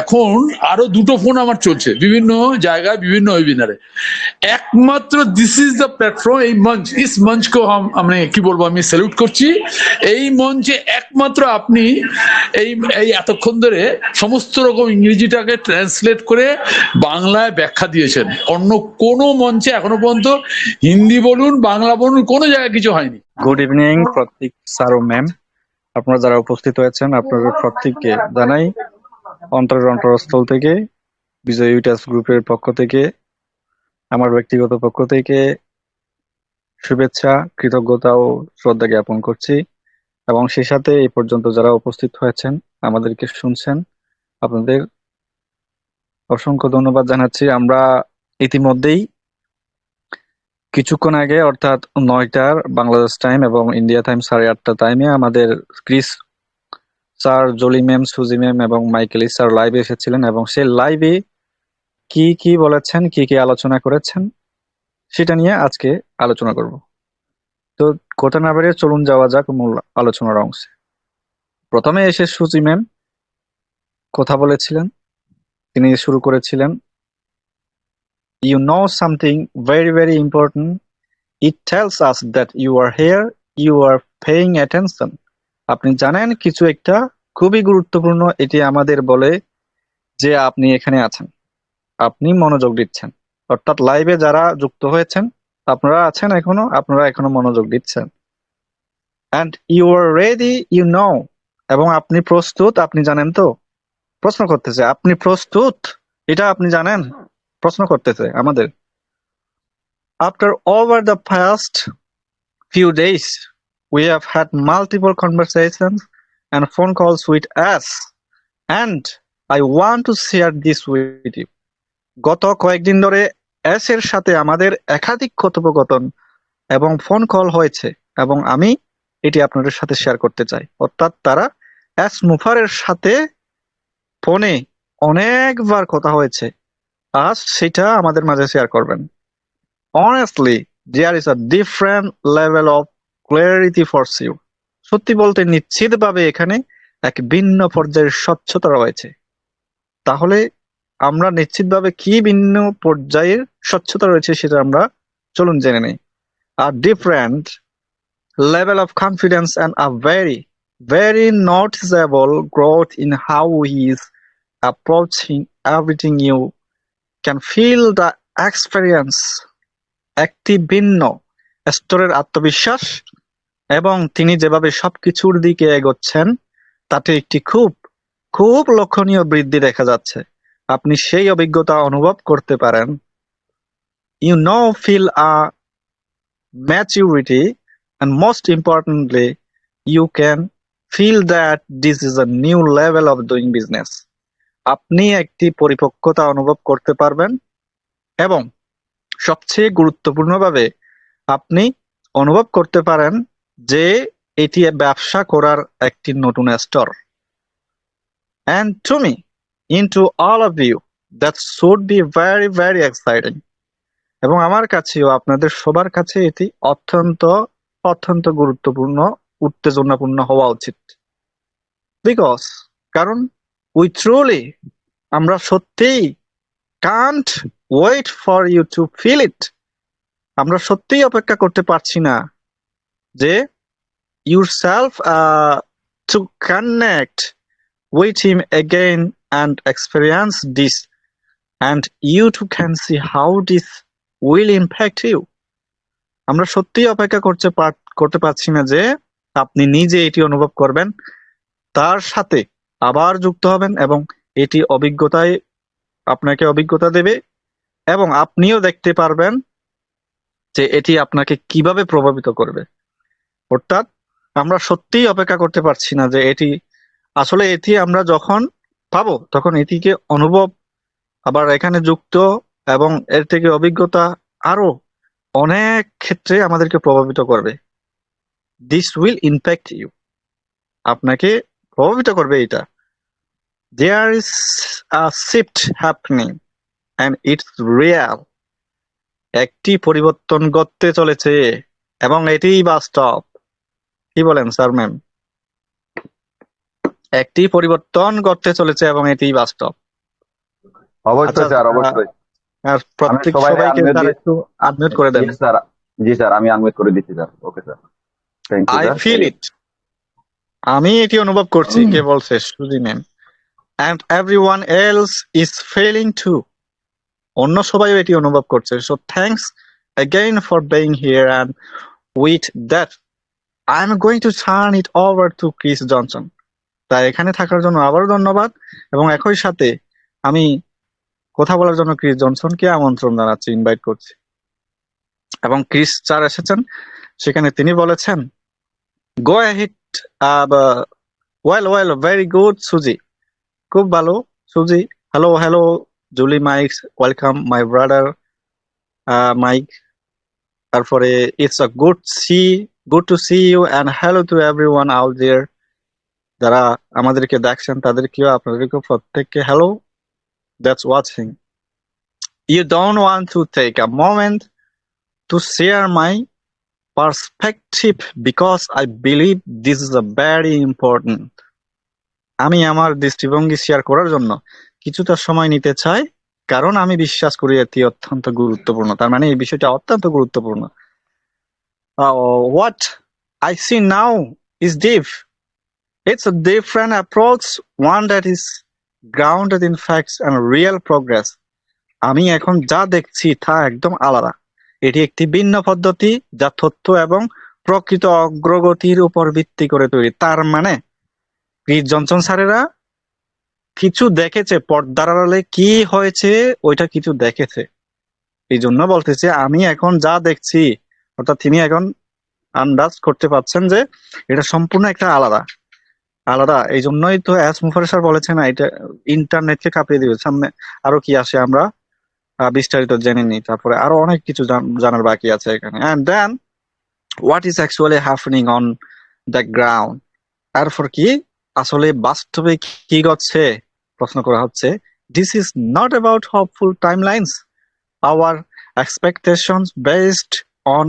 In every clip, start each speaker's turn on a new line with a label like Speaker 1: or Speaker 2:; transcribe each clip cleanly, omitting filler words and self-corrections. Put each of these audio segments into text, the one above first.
Speaker 1: এখন আরো দুটো ফোন আমার চলছে বিভিন্ন জায়গায় বিভিন্ন ওয়েবিনারে। একমাত্র দিস ইজ দ্য প্ল্যাটফর্ম, এই মঞ্চ, ইস মঞ্চকে আমি কি বলবো, আমি স্যালুট করছি। এই মঞ্চে একমাত্র আপনি এই এই এতক্ষণ ধরে সমস্ত রকম ইংরেজিটাকে ট্রান্সলেট করে বাংলায় ব্যাখ্যা দিয়েছেন। অন্য কোনো মঞ্চে এখনো পর্যন্ত হিন্দি বলুন বাংলা বলুন কোনো জায়গায় কিছু হয়নি।
Speaker 2: গুড ইভিনিং প্রত্যেক স্যার ও ম্যাম, আপনারা যারা উপস্থিত হয়েছেন আপনাদের প্রত্যেককে জানাই অন্তরের অন্তরস্থল থেকে বিজয় ইউটাস গ্রুপের পক্ষ থেকে, আমার ব্যক্তিগত পক্ষ থেকে শুভেচ্ছা, কৃতজ্ঞতা ও শ্রদ্ধা জ্ঞাপন করছি। এবং সেই সাথে এই পর্যন্ত যারা উপস্থিত হয়েছেন আমাদেরকে শুনছেন, আপনাদের অসংখ্য ধন্যবাদ জানাচ্ছি। আমরা ইতিমধ্যেই কিছুক্ষণ আগে অর্থাৎ 9টার বাংলাদেশ টাইম এবং ইন্ডিয়া টাইম 8:30 টাইমে আমাদের ক্রিস স্যার, জলি ম্যাম, সুজি ম্যাম এবং মাইকেলি স্যার লাইভে এসেছিলেন এবং সেই লাইভে কি কি বলেছেন, কি কি আলোচনা করেছেন সেটা নিয়ে আজকে আলোচনা করব। তো কথা না বাড়িয়ে চলুন যাওয়া যাক মূল আলোচনার অংশে। প্রথমে এসে সুজি ম্যাম কথা বলেছিলেন, তিনি শুরু করেছিলেন, you know something very very important, it tells us that you are here, you are paying attention. আপনি জানেন কিছু একটা খুবই গুরুত্বপূর্ণ, এটি আমাদের বলে যে আপনি এখানে আছেন, আপনি মনোযোগ দিচ্ছেন। অর্থাৎ লাইভে যারা যুক্ত হয়েছেন আপনারা আছেন এখনো, আপনারা এখনো মনোযোগ দিচ্ছেন। And you are ready, you know, এবং আপনি প্রস্তুত, আপনি জানেন তো। প্রশ্ন করতেছে আপনি প্রস্তুত, এটা আপনি জানেন, প্রশ্ন করতেছে আমাদের। After over the past few days, we have had multiple conversations and phone calls with us, and I want to share this with you. গত কয়েকদিন ধরে এস এর সাথে আমাদের একাধিক কথোপকথন এবং ফোন কল হয়েছে এবং আমি এটি আপনাদের সাথে শেয়ার করতে চাই। অর্থাৎ তারা এস মুফারের সাথে ফোনে অনেকবার কথা হয়েছে, আজ সেটা আমাদের মাঝে শেয়ার করবেন। Honestly, there is a different level of clarity for you. সত্যি বলতে নিশ্চিতভাবে এখানে এক ভিন্ন পর্যায়ের স্বচ্ছতা রয়েছে। তাহলে আমরা নিশ্চিতভাবে কি ভিন্ন পর্যায়ের স্বচ্ছতা রয়েছে সেটা আমরা চলুন জেনে নেই। A different level of confidence and a very very noticeable growth in how he is approaching everything. You can feel the experience. একটি ভিন্ন স্তরের আত্মবিশ্বাস এবং তিনি যেভাবে সবকিছুর দিকে এগোচ্ছেন তাতে একটি খুব খুব লক্ষণীয় বৃদ্ধি দেখা যাচ্ছে। আপনি সেই অভিজ্ঞতা অনুভব করতে পারেন। You know, feel a maturity, and most importantly, you can feel that this is a new level of doing business. আপনি একটি পরিপক্কতা অনুভব করতে পারবেন এবং সবচেয়ে গুরুত্বপূর্ণভাবে আপনি অনুভব করতে পারেন যে এটি ব্যবসা করার একটি নতুন স্তর। And to me, into all of you, that should be very very exciting. এবং আমার কাছেও আপনাদের সবার কাছে এটি অত্যন্ত অত্যন্ত গুরুত্বপূর্ণ, উত্তেজনাপূর্ণ হওয়া উচিত। বিকজ কারণ উই ট্রুলি, আমরা সত্যিই can't wait for you to feel it. আমরা সত্যিই অপেক্ষা করতে পারছি না যে yourself to connect with him again and experience this, and you too can see how this will impact you. আমরা সত্যিই অপেক্ষা করতে পারছি না যে আপনি নিজে এটি অনুভব করবেন, তার সাথে আবার যুক্ত হবেন এবং এটি অভিজ্ঞতায় আপনাকে অভিজ্ঞতা দেবে এবং আপনিও দেখতে পারবেন যে এটি আপনাকে কিভাবে প্রভাবিত করবে। অর্থাৎ আমরা সত্যিই অপেক্ষা করতে পারছি না যে এটি আসলে এটি আমরা যখন পাবো তখন এটিকে অনুভব আবার এখানে যুক্ত এবং এর থেকে অভিজ্ঞতা আরো অনেক ক্ষেত্রে আমাদেরকে প্রভাবিত করবে। দিস উইল ইম্প্যাক্ট ইউ, আপনাকে প্রভাবিত করবে এটা। There is a shift happening and it's real. একটি পরিবর্তন ঘটতে চলেছে এবং এটিই বাস্তব। কি বলেন স্যার ম্যাম? একটি পরিবর্তন ঘটতে চলেছে এবং এটিই বাস্তব। আচ্ছা,
Speaker 3: অবশ্যই স্যার, অবশ্যই।
Speaker 2: আর
Speaker 3: আমি
Speaker 2: প্রত্যেক
Speaker 3: সবাই
Speaker 2: সবাইকে
Speaker 3: আনমিউট
Speaker 2: স্যার
Speaker 3: দিয়ে,
Speaker 2: একটু আনমিউট করে দেন।
Speaker 3: ইয়েস স্যার, জি স্যার, আমি আনমিউট করে দিচ্ছি sir. Okay sir, thank you
Speaker 2: I
Speaker 3: sir.
Speaker 2: Feel it, আমি এটি অনুভব করছি। কে বলছে? Suzy ma'am. And everyone else is feeling too, অন্য সবাইও এটি অনুভব করছে। So thanks again for being here, and with that I'm going to turn it over to Chris Johnson. তাই এখানে থাকার জন্য আবারও ধন্যবাদ, এবং একই সাথে আমি কথা বলার জন্য ক্রিস জনসনকে আমন্ত্রণ জানাচ্ছি, ইনভাইট করছি। এবং ক্রিস স্যার এসেছেন, সেখানে তিনি বলেছেন, go ahead. Well very good Suzy, খুব ভালো Suzy. Hello hello Julie, Mike, welcome my brother Mike. তারপরে it's a good to see you and hello to everyone out there. যারা আমাদেরকে দেখছেন তাদেরকেও, আপনাদেরকেও প্রত্যেককে hello, that's watching. You don't want to take a moment to share my perspective because I believe this is a very important. আমি আমার দৃষ্টিভঙ্গি share করার জন্য কিছুটা সময় নিতে চাই, কারণ আমি বিশ্বাস করি এটি অত্যন্ত গুরুত্বপূর্ণ। তার মানে এই বিষয়টা অত্যন্ত গুরুত্বপূর্ণ। What I see now is deep. It's a different approach, one that is grounded in facts and real progress. আমি এখন যা দেখছি তা একদম আলাদা। এটি একটি ভিন্ন পদ্ধতি যা তথ্য এবং প্রকৃত অগ্রগতির উপর ভিত্তি করে তৈরি। তার মানে ক্রিস জনসন স্যারেরা কিছু দেখেছে, পর্দার আড়ালে কি হয়েছে ওইটা কিছু দেখেছে। এই জন্য বলতেছে আমি এখন যা দেখছি, অর্থাৎ তিনি এখন আন্দাজ করতে পারছেন যে এটা সম্পূর্ণ একটা আলাদা। এই জন্যই তো এস মুফাররস স্যার বলেছেন না, এটা ইন্টারনেটকে কাঁপিয়ে দিবে। সামনে আরো কি আসে আমরা বিস্তারিত জেনে নিই, তারপরে আরো অনেক কিছু জানার বাকি আছে এখানে। And then what is actually happening on the ground, তারপর কি আসলে বাস্তবে কি ঘটছে প্রশ্ন করা হচ্ছে। This is not about hopeful timelines, our expectations based on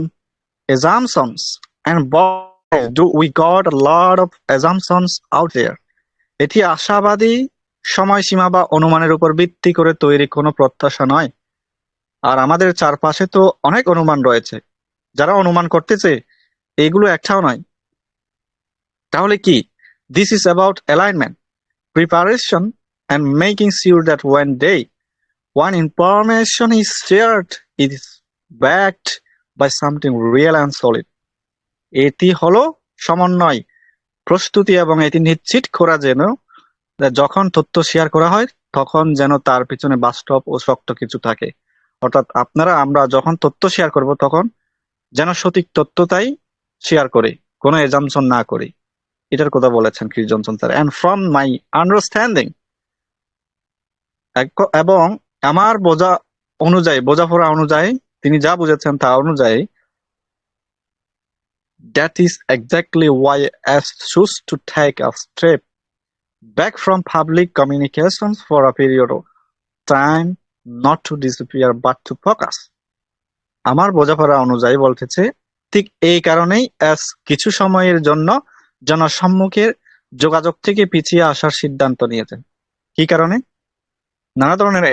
Speaker 2: assumptions, and boy do we got a lot of assumptions out there. এটি আশাবাদী সময়সীমা বা অনুমানের উপর ভিত্তি করে তৈরি কোনো প্রত্যাশা নয়। আর আমাদের চারপাশে তো অনেক অনুমান রয়েছে, যারা অনুমান করতেছে এগুলো একটাও নয়। তাহলে কি? This is about alignment, preparation, and making sure that when information is shared, it is backed by something real and solid. এটি হলো সমন্বয়, প্রস্তুতি, এবং এটি নিশ্চিত করা যেন যখন তথ্য শেয়ার করা হয় তখন যেন তার পিছনে বাস্তব ও শক্ত কিছু থাকে। অর্থাৎ আমরা যখন তথ্য শেয়ার করব তখন যেন সঠিক তথ্যটাই শেয়ার করি, কোনো এজাম্পশন না করি। এটার কথা বলেছেন Chris Johnson sir. And from my understanding, এবং আমার বোঝাপড়া অনুযায়ী, তিনি যা বুঝেছেন তা অনুযায়ী, that is exactly why I choose to take a step back from public communications for a period of time, not to disappear but to focus. আমার বোঝাপড়া অনুযায়ী বলতেছে, ঠিক এই কারণেই কিছু সময়ের জন্য জনসম্মুখের যোগাযোগ থেকে পিছিয়ে আসার সিদ্ধান্ত নিয়েছেন। কি কারণে? নানা ধরনের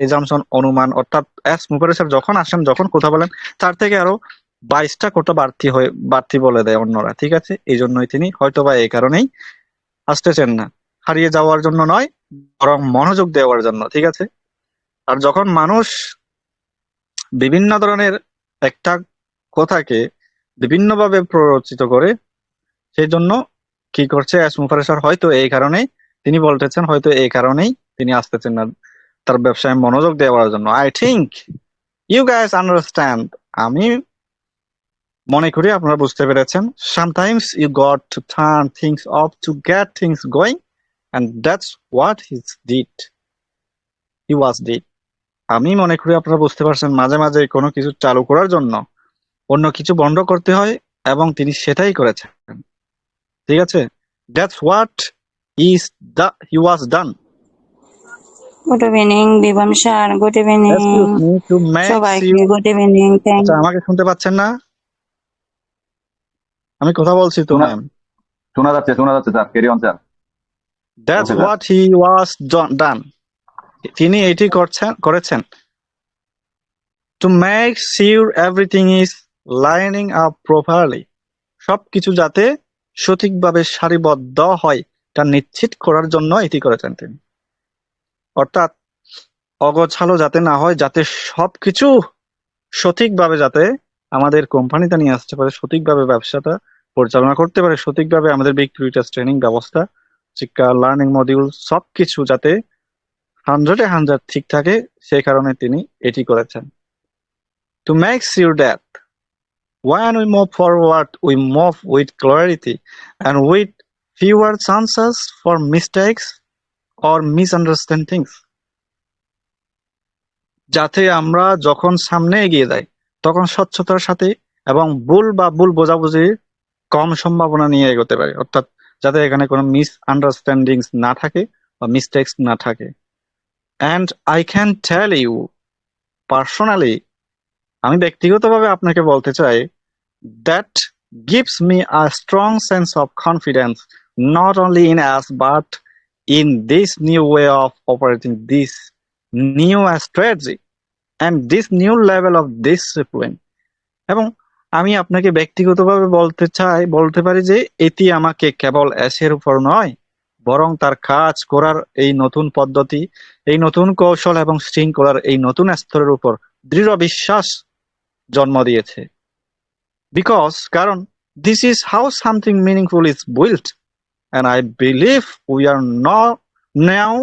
Speaker 2: এজাম্পশন, অনুমান, অর্থাৎ মুফাররস স্যার যখন আসেন, যখন কথা বলেন, তার থেকে আরো 22টা কথা বাড়তি বলে দেয় অন্যরা। ঠিক আছে, এই জন্যই তিনি হয়তোবা এই কারণেই আসতেছেন না, হারিয়ে যাওয়ার জন্য নয়, বরং মনোযোগ দেওয়ার জন্য। ঠিক আছে। আর যখন মানুষ বিভিন্ন ধরনের একটা কথাকে বিভিন্নভাবে প্ররোচিত করে, সেই জন্য কি করছে মুফাররস স্যার, হয়তো এই কারণেই তিনি বলতেছেন, হয়তো এই কারণেই তিনি আসতেছেন না, তার ব্যবসায় মনোযোগ দেওয়ার জন্য। I think you guys understand, আমি মনে করি আপনারা বুঝতে পেরেছেন। Sometimes you got to turn things off to get things going, and that's what he did. আমি মনে করি আপনারা বুঝতে পারছেন, মাঝে মাঝে কোনো কিছু চালু করার জন্য অন্য কিছু বন্ধ করতে হয়, এবং তিনি সেটাই করেছেন। ঠিক আছে, that's what he was done.
Speaker 4: Good evening Vibhum sir, good evening
Speaker 2: Excuse me to make
Speaker 4: সবাইকে,
Speaker 2: you,
Speaker 4: গুড ইভিনিং। থ্যাংক
Speaker 2: আচ্ছা আমাকে শুনতে পাচ্ছেন না? আমি কথা বলছি তো ম্যাম।
Speaker 3: শোনা যাচ্ছে sir, carry on sir.
Speaker 2: That's
Speaker 3: Okay, sir.
Speaker 2: what he was done. তিনি এটি করেছেন to make sure everything is lining up properly, সবকিছু যাতে সঠিকভাবে সারিবদ্ধ হয় তা নিশ্চিত করার জন্য এটি করেছেন তিনি। অর্থাৎ অগোছালো যাতে না হয়, যাতে সবকিছু সঠিকভাবে যাতে আমাদের কোম্পানিতে নিয়ে আসতে পারে, সঠিকভাবে ব্যবসাটা পরিচালনা করতে পারে, সঠিকভাবে আমাদের বিক্রিটা ট্রেনিং ব্যবস্থা, শিক্ষা, লার্নিং মডিউল সবকিছু যাতে 100-এ 100 ঠিক থাকে, সেই কারণে তিনি এটি করেছেন। To make sure that when we move forward we move with clarity and with fewer chances for mistakes or misunderstandings, যাতে আমরা যখন সামনে এগিয়ে যাই তখন স্বচ্ছতার সাথে এবং ভুল বোঝাবুঝির কম সম্ভাবনা নিয়ে এগোতে পারি। অর্থাৎ যাতে এখানে কোনো মিসআন্ডারস্ট্যান্ডিংস না থাকে বা মিস্টেক্স না থাকে। And I can tell you personally, আমি ব্যক্তিগতভাবে আপনাকে বলতে চাই, that gives me a strong sense of confidence not only in us but in this new way of operating, this new strategy and this new level of discipline। এবং আমি আপনাকে ব্যক্তিগতভাবে বলতে পারি যে এটি আমাকে কেবল এসের উপর নয়, বরং তার কাজ করার এই নতুন পদ্ধতি, এই নতুন কৌশল এবং শৃঙ্খলার এই নতুন স্তরের উপর দৃঢ় বিশ্বাস জন্ম দিয়েছে। কারণ this is how something meaningful is built and I believe we are now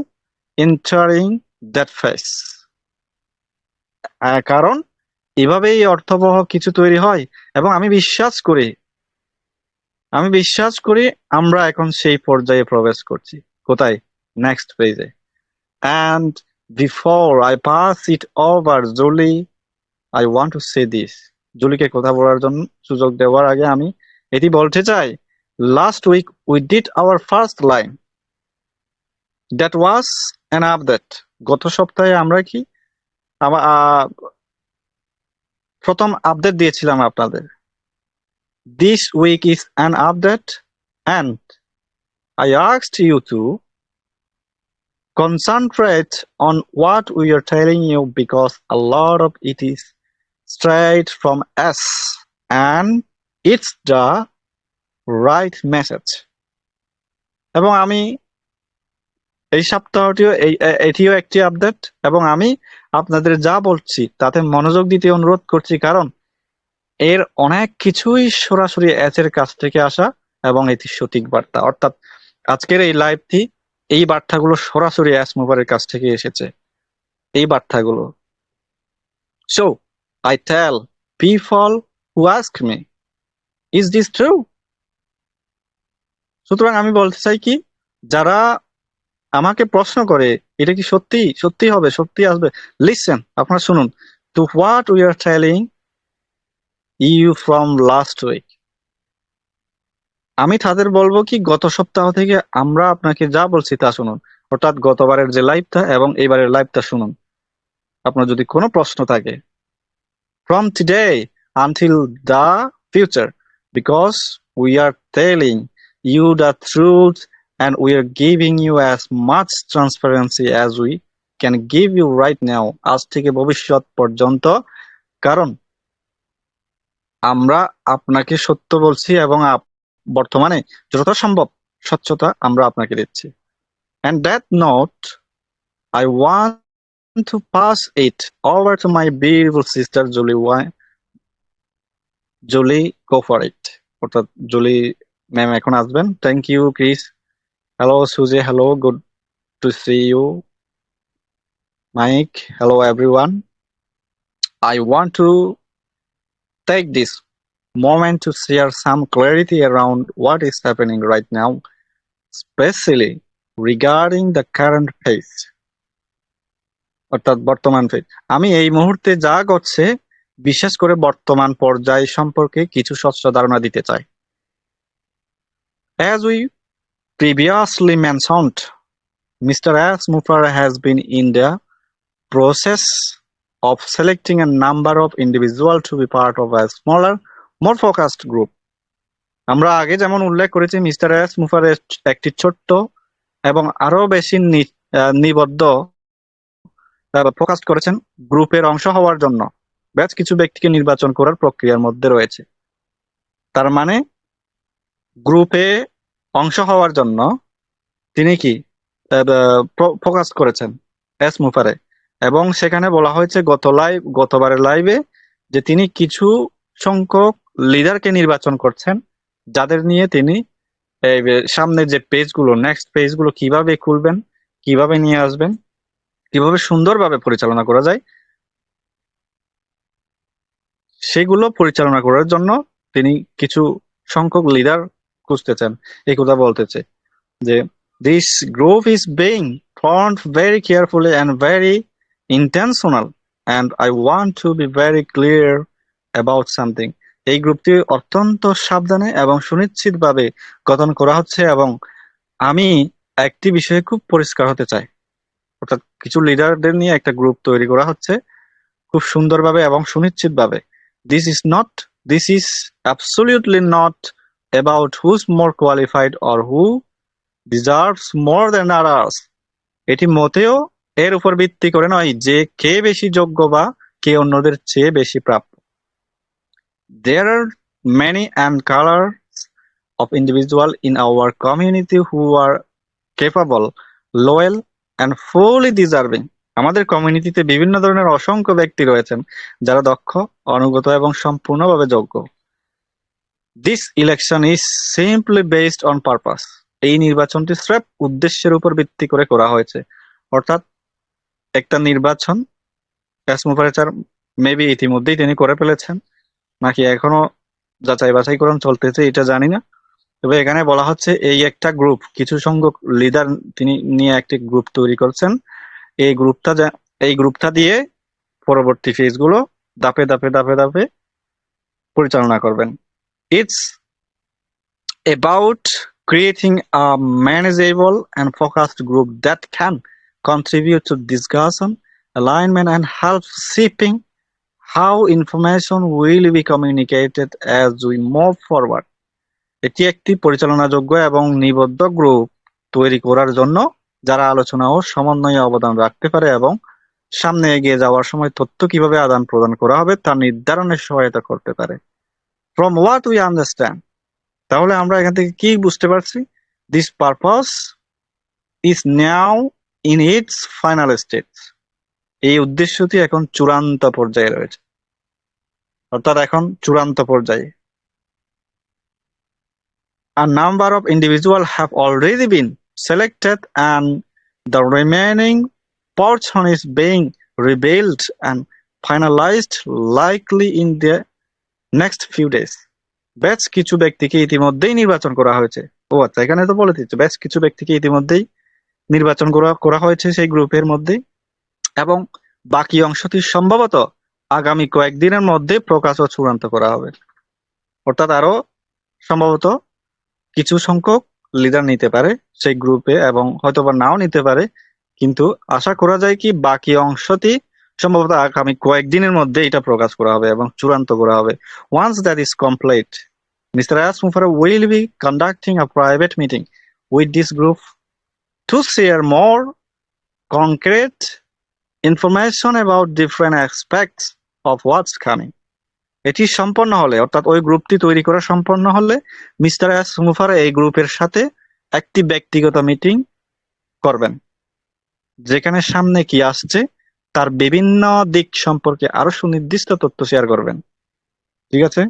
Speaker 2: entering that phase। কারণ এভাবেই অর্থবহ কিছু তৈরি হয় এবং আমি বিশ্বাস করি আমরা এখন সেই পর্যায়ে প্রবেশ করছি। কোথায়? নেক্সট ফেজে। And before I pass it over Julie, I want to say this। জুলিকে কথা বলার জন্য সুযোগ দেওয়ার আগে আমি এটি বলতে চাই, last week we did our first line, that was an update. গত সপ্তাহে আমরা কি প্রথম আপডেট দিয়েছিলাম আপনাদের। This week is an update and I asked you to concentrate on what we are telling you because a lot of it is straight from us and it's the right message। এবং আমি এই সপ্তাহটিও এটিও একটি update এবং আমি আপনাদের যা বলছি তাতে মনোযোগ দিতে অনুরোধ করছি, কারণ এর অনেক কিছুই সরাসরি এর কাছ থেকে আসা এবং এটি সঠিক বার্তা। অর্থাৎ আজকের এই লাইভটি, এই বার্তাগুলো সরাসরি অ্যাস মুভারের কাছ থেকে এসেছে, এই বার্তাগুলো। So I tell people who ask me, is this true? সুতরাং আমি বলতে চাই কি, যারা আমাকে প্রশ্ন করে এটা কি সত্যি হবে, সত্যি আসবে, লিসেন, আপনারা শুনুন, to what we are telling you from last week। আমি তাদের বলবো কি, গত সপ্তাহ থেকে আমরা আপনাকে যা বলছি তা শুনুন। অর্থাৎ গতবারের যে লাইভটা এবং এইবারের লাইভটা শুনুন, আপনার যদি কোনো প্রশ্ন থাকে। From today until the future, because we are telling you the truth and we are giving you as much transparency as we can give you right now, আজ থেকে ভবিষ্যৎ পর্যন্ত, কারণ আমরা আপনাকে সত্য বলছি এবং বর্তমানে যতটা সম্ভব স্বচ্ছতা আমরা আপনাকে দিচ্ছি। And that note, I want to pass it over to my beautiful sister Julie, go for it। অর্থাৎ জুলি ম্যাম এখন আসবেন। Thank you Chris. Hello Suzy, hello, good to see you. Mike, hello everyone. I want to take this moment to share some clarity around what is happening right now, especially regarding the current phase, অর্থাৎ বর্তমান phase. আমি এই মুহূর্তে যা ঘটছে, বিশেষ করে বর্তমান পর্যায় সম্পর্কে কিছু স্বচ্ছ ধারণা দিতে চাই। As we previously mentioned, Mr. S. Mufar has been in the process of selecting a number of individuals to be part of a smaller, more focused group। আমরা আগে যেমন উল্লেখ করেছি, মিস্টার এস মুফার একটি ছোট্ট এবং আরো বেশি নিবদ্ধ ফোকাস করেছেন গ্রুপের অংশ হওয়ার জন্য বেশ কিছু ব্যক্তিকে নির্বাচন করার প্রক্রিয়ার মধ্যে রয়েছে। তার মানে গ্রুপে অংশ হওয়ার জন্য তিনি কি ফোকাস করেছেন এস মুফারে, এবং সেখানে বলা হয়েছে গতবারের লাইভে যে তিনি কিছু সংখ্যক লিডারকে নির্বাচন করছেন, যাদের নিয়ে তিনি এই সামনের যে পেজগুলো, নেক্সট পেজগুলো কিভাবে খুলবেন, কিভাবে নিয়ে আসবেন, কিভাবে সুন্দরভাবে পরিচালনা করা যায়, সেগুলো পরিচালনা করার জন্য তিনি কিছু সংখ্যক লিডার খুঁজতেছেন। এই কথা বলতেছে যে this group is being formed very carefully and very intentional, and I want to be very clear about something. এই গ্রুপটি অত্যন্ত সাবধানে এবং সুনিশ্চিতভাবে গঠন করা হচ্ছে, এবং আমি একটি বিষয়ে খুব পরিষ্কার হতে চাই। অর্থাৎ কিছু লিডারদের নিয়ে একটা গ্রুপ তৈরি করা হচ্ছে খুব সুন্দরভাবে এবং সুনিশ্চিতভাবে। This is absolutely not about who's more qualified or who deserves more than others. এটি মোটেও এর উপর ভিত্তি করে নয় যে কে বেশি যোগ্য বা কে অন্যদের চেয়ে বেশি প্রাপ্য। There are many and colors of individuals in our community who are capable, loyal and fully deserving. আমাদের কমিউনিটিতে বিভিন্ন ধরনের অসংখ্য ব্যক্তি রয়েছেন যারা দক্ষ, অনুগত এবং সম্পূর্ণভাবে যোগ্য। This election is simply based on purpose. এই নির্বাচনটি স্রেফ উদ্দেশ্যের উপর ভিত্তি করে করা হয়েছে। অর্থাৎ একটা নির্বাচন এস মুফারেচার মেবি ইতিমধ্যেই তিনি করে ফেলেছেন, নাকি এখনো যাচাই বাছাইকরণ চলতেছে এটা জানি না। তবে এখানে বলা হচ্ছে এই একটা গ্রুপ, কিছু সংখ্যক লিডার তিনি নিয়ে একটি গ্রুপ তৈরি করছেন। এই গ্রুপটা দিয়ে পরবর্তী ফেজগুলো ধাপে ধাপে ধাপে ধাপে পরিচালনা করবেন। It's about creating a manageable and focused group that can contribute to discussion, alignment, and help shaping how information will be communicated as we move forward. এটি একটি পরিচালনাযোগ্য এবং নিবদ্ধ গ্রুপ তৈরি করার জন্য যারা আলোচনা ও সমন্বয়ে অবদান রাখতে পারে এবং সামনে এগিয়ে যাওয়ার সময় তথ্য কিভাবে আদান প্রদান করা হবে তা নির্ধারণে সহায়তা করতে পারে। From what we understand, তাহলে আমরা এখান থেকে কি বুঝতে পারছি? This purpose is now in its final stage. এই উদ্দেশ্যটি এখন চূড়ান্ত পর্যায়ে রয়েছে, অর্থাৎ এখন চূড়ান্ত পর্যায়ে। A number of individuals have already been selected and the remaining portion is being rebuilt and finalized likely in the next few days. বেশ কিছু ব্যক্তিকে ইতিমধ্যেই নির্বাচন করা হয়েছে। ও আচ্ছা, এখানে তো বলে দিচ্ছে বেশ কিছু ব্যক্তিকে ইতিমধ্যেই নির্বাচন করা হয়েছে সেই গ্রুপের মধ্যে, এবং বাকি অংশটি সম্ভবত আগামী কয়েকদিনের মধ্যে প্রকাশ ও চূড়ান্ত করা হবে। অর্থাৎ আরো সম্ভবত কিছু সংখ্যক লিডার নিতে পারে সেই গ্রুপে, এবং হয়তোবা নাও নিতে পারে, কিন্তু আশা করা যায় কি বাকি অংশটি সম্ভবত আগামী কয়েকদিনের মধ্যে এটা প্রকাশ করা হবে এবং চূড়ান্ত করা হবে। Once that is complete, Mr. S. Mufara will be conducting a private meeting with this group to share more concrete information about different aspects of what's coming. এটি সম্পন্ন হলে, অর্থাৎ ওই গ্রুপটি তৈরি করা সম্পন্ন হলে, মিস্টার এস মুফারা এই গ্রুপের সাথে একটি ব্যক্তিগত মিটিং করবেন, যেখানে সামনে কি আসছে তার বিভিন্ন দিক সম্পর্কে আরো সুনির্দিষ্ট তথ্য শেয়ার করবেন। ঠিক আছে,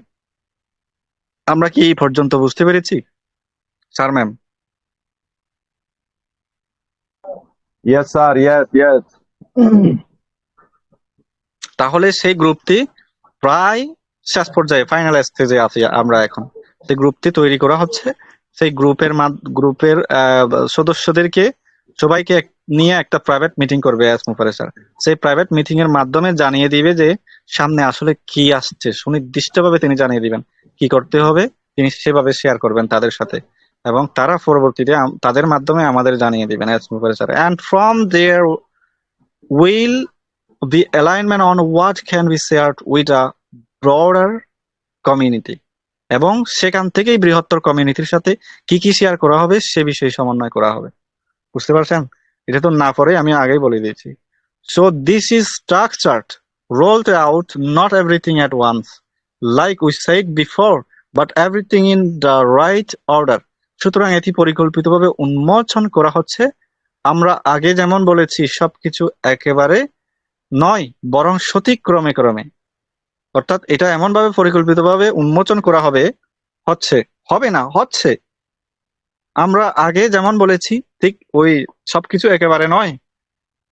Speaker 2: আমরা কি এই পর্যন্ত বুঝতে পেরেছি sir ma'am?
Speaker 3: Yes, sir. Yes.
Speaker 2: তাহলে সেই গ্রুপটি প্রায় শেষ পর্যায়ে, ফাইনাল স্টেজে আছি আমরা এখন। সেই গ্রুপটি তৈরি করা হচ্ছে, সেই গ্রুপের সদস্যদেরকে সবাইকে নিয়ে একটা প্রাইভেট মিটিং করবে এস মুফারে স্যার। সেই প্রাইভেট মিটিং এর মাধ্যমে জানিয়ে দিবে যে সামনে আসলে কি আসছে, সুনির্দিষ্টভাবে তিনি জানিয়ে দিবেন কি করতে হবে, তিনি সেভাবে শেয়ার করবেন তাদের সাথে, এবং তারা পরবর্তীতে তাদের মাধ্যমে আমাদের জানিয়ে দিবেন Asmufare sir. And from there will be alignment on what can be shared with a broader community, এবং সেখান থেকেই বৃহত্তর কমিউনিটির সাথে কি কি শেয়ার করা হবে সে বিষয়ে সমন্বয় করা হবে। বুঝতে পারছেন? এটা তো না পরে আমি আগেই বলে দিয়েছি। So this is structured, rolled out, not everything at once, like we said before, but everything in the right order. সুতরাং এটি পরিকল্পিতভাবে উন্মোচন করা হচ্ছে। আমরা আগে যেমন বলেছি সবকিছু একেবারে নয়, বরং সঠিক ক্রমে ক্রমে। অর্থাৎ এটা এমনভাবে পরিকল্পিতভাবে উন্মোচন করা হবে, হবে না, হচ্ছে। আমরা আগে যেমন বলেছি ঠিক ওই সবকিছু একেবারে নয়,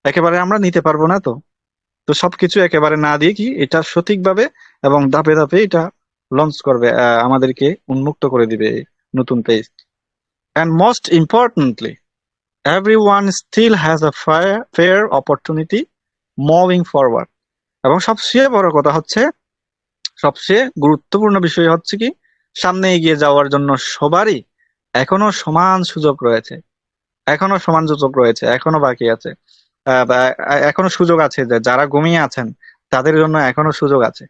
Speaker 2: একেবারে আমরা নিতে পারবো না। তো সবকিছু একেবারে না দিয়ে কি এটা সঠিকভাবে এবং ধাপে ধাপে এটা লঞ্চ করবে, আমাদেরকে উন্মুক্ত করে দিবে নতুন page. And most importantly, everyone still has a fair opportunity moving forward. এবং সবচেয়ে বড় কথা হচ্ছে, সবচেয়ে গুরুত্বপূর্ণ বিষয় হচ্ছে কি, সামনে এগিয়ে যাওয়ার জন্য সবারই এখনো সমান সুযোগ রয়েছে, এখনো বাকি আছে। এখনো সুযোগ আছে, যারা ঘুমিয়ে আছেন তাদের জন্য এখনো সুযোগ আছে,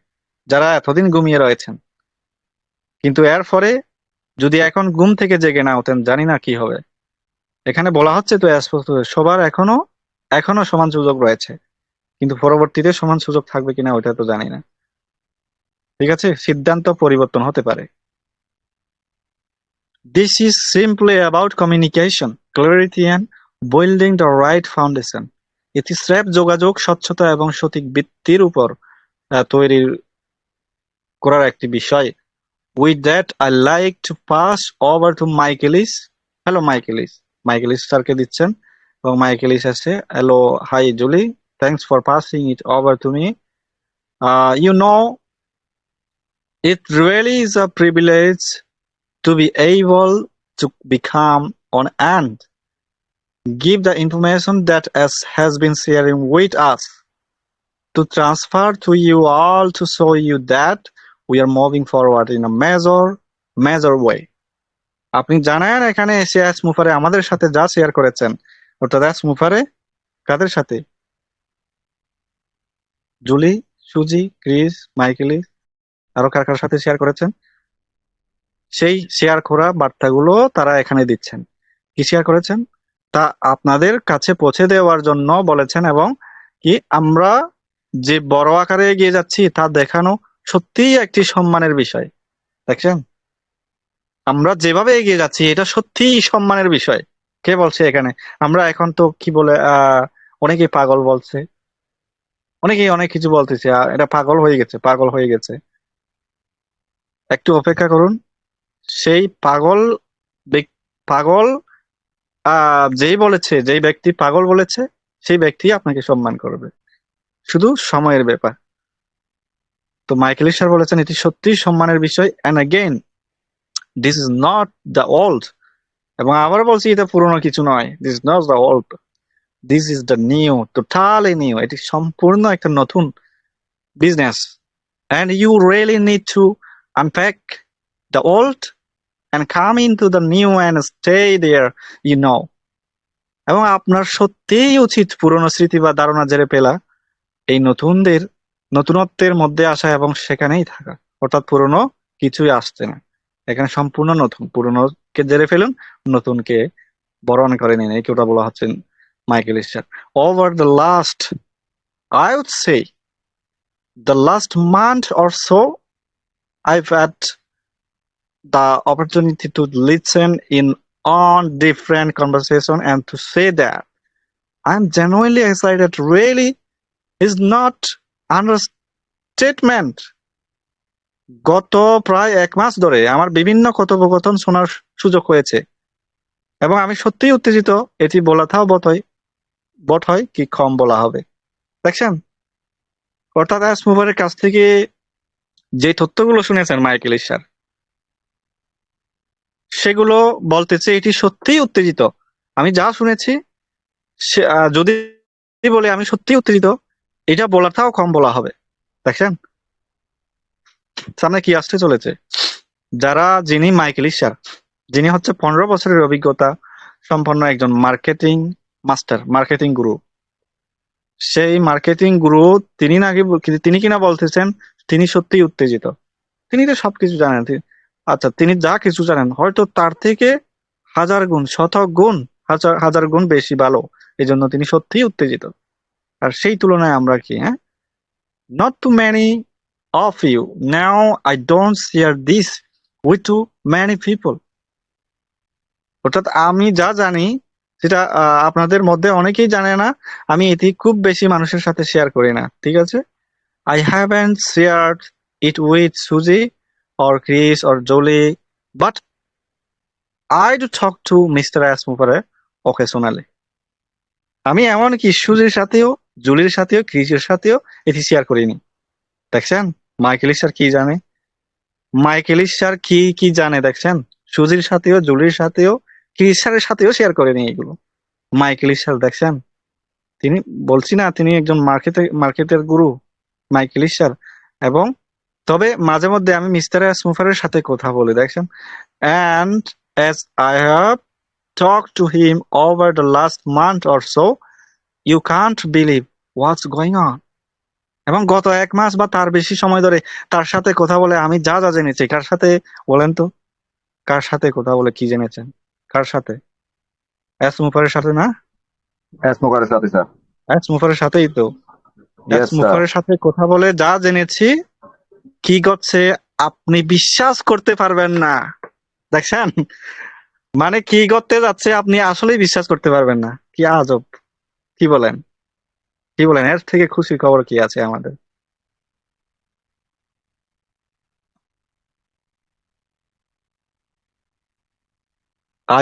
Speaker 2: যারা এতদিন ঘুমিয়ে রয়েছেন। কিন্তু এর ফলে যদি এখন ঘুম থেকে জেগে না ওঠেন, জানি না কি হবে। এখানে বলা হচ্ছে তো স্পষ্ট, সবার এখনো সমান সুযোগ রয়েছে, কিন্তু পরবর্তীতে সমান সুযোগ থাকবে কিনা ওটা তো জানি না। ঠিক আছে, সিদ্ধান্ত পরিবর্তন হতে পারে। This is simply about communication, clarity and building the right foundation. এটি স্রেফ যোগাযোগ, স্বচ্ছতা এবং সঠিক ভিত্তির উপর তৈরি করার একটি বিষয়। With that, I like to pass over to Michaelis. Hello, Michaelis. Michaelis স্যারকে দিচ্ছেন এবং Michaelis আছে, hello, hi Julie. Thanks for passing it over to me. You know, it really is a privilege to be able to become on and give the information that has been sharing with us, to transfer to you all, to show you that we are moving forward in a major way. আপনি জানেন এখানে এসে মুফারে আমাদের সাথে যা share করেছেন, অর্থাৎ মুফারে কাদের সাথে? জুলি, সুজি, ক্রিস, মাইকেলি, আরো কার কার সাথে শেয়ার করেছেন? সেই শেয়ার করা বার্তাগুলো তারা এখানে দিচ্ছেন। কি শেয়ার করেছেন তা আপনাদের কাছে পৌঁছে দেওয়ার জন্য বলেছেন, এবং কি আমরা যে বড় আকারে এগিয়ে যাচ্ছি তা দেখানো সত্যিই একটি সম্মানের বিষয়। দেখছেন, আমরা যেভাবে এগিয়ে যাচ্ছি এটা সত্যিই সম্মানের বিষয়। কে বলছে এখানে? আমরা এখন তো কি বলে অনেকেই পাগল বলছে, অনেকেই অনেক কিছু বলতেছে, এটা পাগল হয়ে গেছে। একটু অপেক্ষা করুন, সেই পাগল যেই ব্যক্তি পাগল বলেছে সেই ব্যক্তি আপনাকে সম্মান করবে, শুধু সময়ের ব্যাপার। তো মাইকেল স্যার বলেছেন এটি সত্যি সম্মানের বিষয়। And again this is not the old, এবং আবার বলছি এটা পুরনো কিছু নয়। This is not the old, this is the new, totally new. এটি সম্পূর্ণ একটা নতুন business. And you really need to unpack the old and come into the new and stay there, you know. এবং আপনার সত্যিই উচিত পুরনো স্মৃতি বা ধারণা জেরে ফেলা, এই নতুনত্বের মধ্যে আসা এবং সেখানেই থাকা। অর্থাৎ পুরনো কিছুই আসছে না, এখানে সম্পূর্ণ নতুন। পুরনোকে জেরে ফেলুন, নতুনকে বরণ করে নিন, এই কথা বলা হচ্ছেন Michael sir. Over the last, I would say, the last month or so, I've had the opportunity to listen in on different conversation and to say that I'm genuinely excited. Really is not understatement. গত প্রায় 1 মাস ধরে আমার বিভিন্ন কথোপকথন শোনার সুযোগ হয়েছে এবং আমি সত্যিই উত্তেজিত। এটি বলাটাও বট হয় কি কম বলা হবে। দেখছেন, অর্থাৎ মুভারের কাছ থেকে যে তথ্যগুলো শুনেছেন মাইকেল স্যার, সেগুলো বলতেছে এটি সত্যিই উত্তেজিত। আমি যা শুনেছি যদি বলে আমি সত্যিই উত্তেজিত, এটা বলাটাও কম বলা হবে। দেখেন সামনে কি আসতে চলেছে। যিনি মাইকেল স্যার, যিনি হচ্ছে 15 বছরের অভিজ্ঞতা সম্পন্ন একজন মার্কেটিং গুরু। সেই মার্কেটিং গুরু তিনি কিনা বলতেছেন তিনি সত্যিই উত্তেজিত। তিনি তো সবকিছু জানেন। আচ্ছা, তিনি যা কিছু জানেন হয়তো তার থেকে হাজার গুণ বেশি ভালো, এই জন্য তিনি সত্যিই উত্তেজিত। আর সেই তুলনায় আমরা কি, হ্যাঁ, not too many of you now I don't share this with too many people. অর্থাৎ আমি যা জানি সেটা আপনাদের মধ্যে অনেকেই জানে না, আমি এটি খুব বেশি মানুষের সাথে শেয়ার করি না, ঠিক আছে? I haven't shared it with Suzy or Chris or Jolie, but I do talk to Mr. Asmupare occasionally. আমি এমনকি সুজির সাথেও, জুলির সাথেও, ক্রিসের সাথেও এটি শেয়ার করিনি। দেখছেন মাইকেল স্যার কি জানে, মাইকেল স্যার কি কি জানে দেখছেন, সুজির সাথেও, জুলির সাথেও, ক্রিস স্যারের সাথেও শেয়ার করেনি এগুলো। মাইকেল স্যার দেখছেন, তিনি বলছি না তিনি একজন মার্কেটের গুরু মাইকেল স্যার। এবং তবে মাঝে মধ্যে আমি মিস্টার স্মুফারের সাথে কথা বলি দেখছেন, and as I have talked to him over the last month or so, you can't believe what's going on. এবং গত 1 মাস বা তার বেশি সময় ধরে তার সাথে কথা বলে আমি যা যা জেনেছি। কার সাথে বলেন তো, কার সাথে কথা বলে কি জেনেছেন? কার সাথে? স্মুফারের সাথে না?
Speaker 3: স্মোকারের সাথে স্যার।
Speaker 2: স্মুফারের সাথেই তো।
Speaker 3: Yes, sir.
Speaker 2: স্মুফারের সাথে কথা বলে যা জেনেছি, কি করছে আপনি বিশ্বাস করতে পারবেন না। দেখছেন মানে কি করতে যাচ্ছে আপনি আসলেই বিশ্বাস করতে পারবেন না। কি আজব, কি বলেন, কি বলেন, এর থেকে খুশির খবর কি আছে আমাদের?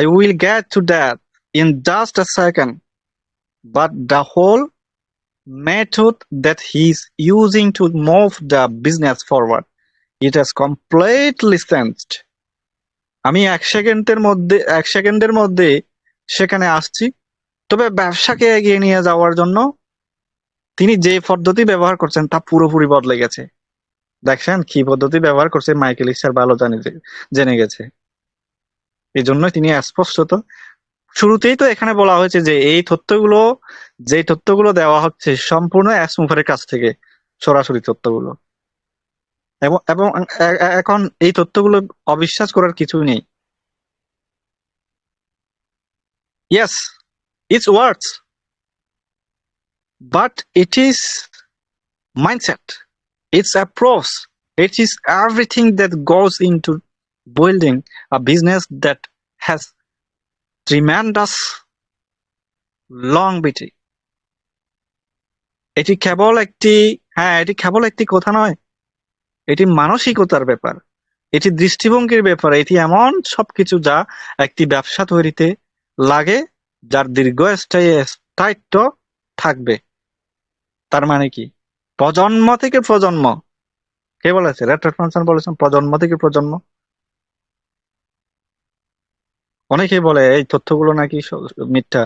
Speaker 2: I will get to that in just a second, but the whole method that he's using to move the business forward, it has completely changed. আমি 1 সেকেন্ডের মধ্যে সেখানে আসছি। তবে ব্যবসাকে এগিয়ে নিয়ে যাওয়ার জন্য তিনি যে পদ্ধতি ব্যবহার করছেন তা পুরোপুরি বদলে গেছে। দেখছেন কি পদ্ধতি ব্যবহার করছে মাইকেল স্যার ভালো জেনে গেছে। এই জন্যই তিনি স্পষ্টত শুরুতেই তো এখানে বলা হয়েছে যে এই তথ্যগুলো, যে তথ্যগুলো দেওয়া হচ্ছে সম্পূর্ণ স্মুফারের কাছ থেকে সরাসরি তথ্যগুলো। এবং এখন এই তথ্যগুলো অবিশ্বাস করার কিছুই নেই। Yes, it's words, but it is mindset, it's approach, it is everything that goes into building a business that has tremendous longevity. এটি কেবল একটি কথা নয়, এটি মানসিকতার ব্যাপার, এটি দৃষ্টিভঙ্গির ব্যাপার, এটি এমন সবকিছু যা একটি ব্যবসা তৈরিতে লাগে, যার দীর্ঘস্থায়ী স্থায়িত্ব থাকবে। তার মানে কি, প্রজন্ম থেকে প্রজন্ম, কে বলেছে? রেড ফাংশন বলেছেন প্রজন্ম থেকে প্রজন্ম। অনেকেই বলে এই তথ্যগুলো নাকি মিথ্যা।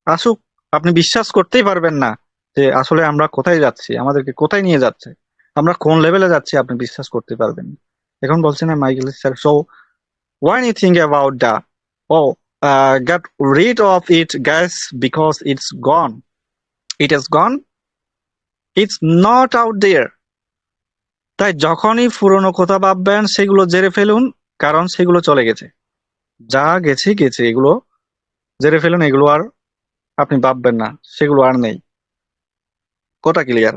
Speaker 2: আসুক, আপনি বিশ্বাস করতেই পারবেন না যে আসলে আমরা কোথায় যাচ্ছি, আমাদেরকে কোথায় নিয়ে যাচ্ছে, আমরা কোন লেভেলে যাচ্ছি, আপনি বিশ্বাস করতে পারবেন না। এখন বলছেন Michael sir, so when you think about that, get rid of it guys because it's gone, it has gone, it's not out there. তাই যখনই পুরনো কথা ভাববেন সেগুলো জেরে ফেলুন, কারণ সেগুলো চলে গেছে, যা গেছে গেছে, এগুলো জেরে ফেলুন, এগুলো আর আপনি ভাববেন না, সেগুলো আর নেই। কথা clear?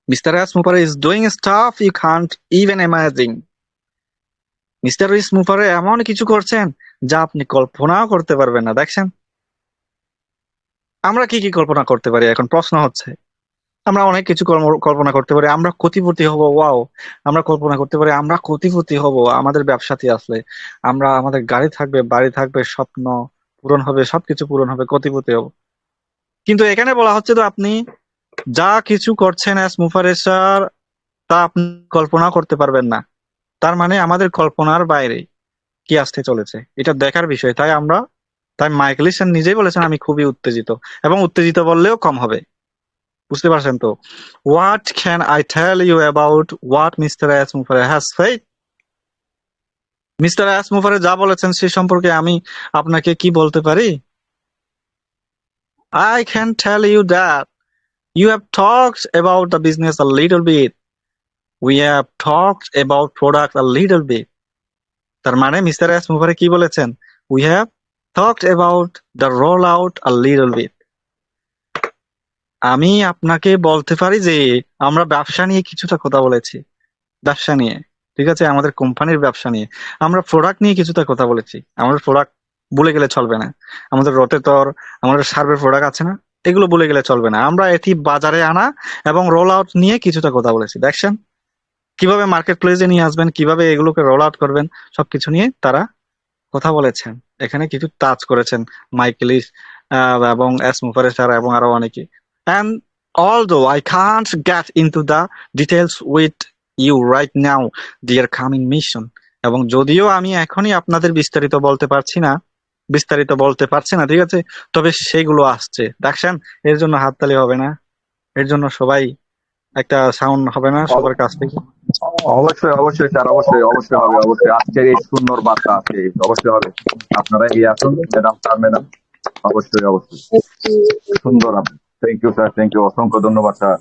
Speaker 2: Mister Asmufare is doing stuff you can't even imagine. Mister Asmufare এমন কিছু করছেন যা আপনি কল্পনাও করতে পারবেন না। দেখছেন আমরা কি কি কল্পনা করতে পারি? এখন প্রশ্ন হচ্ছে, আমরা অনেক কিছু কল্পনা করতে পারি, আমরা কোটিপতি হব, ওয়াও। আমরা কল্পনা করতে পারি আমরা কোটিপতি হব আমাদের ব্যবসাতে আসলে, আমরা, আমাদের গাড়ি থাকবে, বাড়ি থাকবে, স্বপ্ন পূরণ হবে, সবকিছু পূরণ হবে, কোটিপতি হব। কিন্তু এখানে বলা হচ্ছে তো আপনি যা কিছু করছেন স্মুফারের স্যার, তা আপনি কল্পনা করতে পারবেন না। তার মানে আমাদের কল্পনার বাইরে কি আসতে চলেছে এটা দেখার বিষয়। তাই মাইকেল স্যার নিজেই বলেছেন আমি খুবই উত্তেজিত, এবং উত্তেজিত বললেও কম হবে। বুঝতে পারছেন তো? What can I tell you about what Mr. Asmufare has said? Mister Asmufare যা বলেছেন সে সম্পর্কে আমি আপনাকে কি বলতে পারি? I can tell you that you have talked about the business a little bit. We have talked about product a little bit. তার মানে মিস্টার আসমুফারে কি বলেছেন? We have talked about the rollout a little bit. আমি আপনাকে বলতে পারি যে আমরা ব্যবসা নিয়ে কিছুটা কথা বলেছি, ব্যবসা নিয়ে, ঠিক আছে, আমাদের কোম্পানির ব্যবসা নিয়ে। আমরা প্রোডাক্ট নিয়ে কিছুটা কথা বলেছি, আমাদের প্রোডাক্ট ভুলে গেলে চলবে না। আমাদের রোটেটর, আমাদের সার্ভে প্রোডাক্ট আছে না, এগুলো ভুলে গেলে চলবে না। আমরা এটি বাজারে আনা এবং রোল আউট নিয়ে কিছুটা কথা বলেছি। দেখছেন কিভাবে মার্কেট প্লেসে নিয়ে আসবেন, কিভাবে এগুলোকে রোল আউট করবেন, সবকিছু নিয়ে তারা কথা বলেছেন। এখানে কিছু টাচ করেছেন মাইকেলিস এবং এস মুফারেস্টার এবং আরো অনেকে। And although I can't get into the details with you right now, dear coming mission, এবং যদিও আমি এখনই আপনাদের বিস্তারিত বলতে পারছি না, ঠিক আছে, তবে সেগুলো আসছে। দেখছেন, এর জন্য হাততালি হবে না? এর জন্য সবাই একটা সাউন্ড হবে না সবার কাছ থেকে?
Speaker 3: অবশ্যই অবশ্যই স্যার, অবশ্যই অবশ্যই হবে, অবশ্যই আজকের এই সুন্দর বার্তা আছে, অবশ্যই হবে। আপনারা এগিয়ে আসুন ম্যাডাম, স্যার ম্যাডাম, অবশ্যই অবশ্যই সুন্দর। Thank you sir, thank you, অসংখ্য ধন্যবাদ স্যার।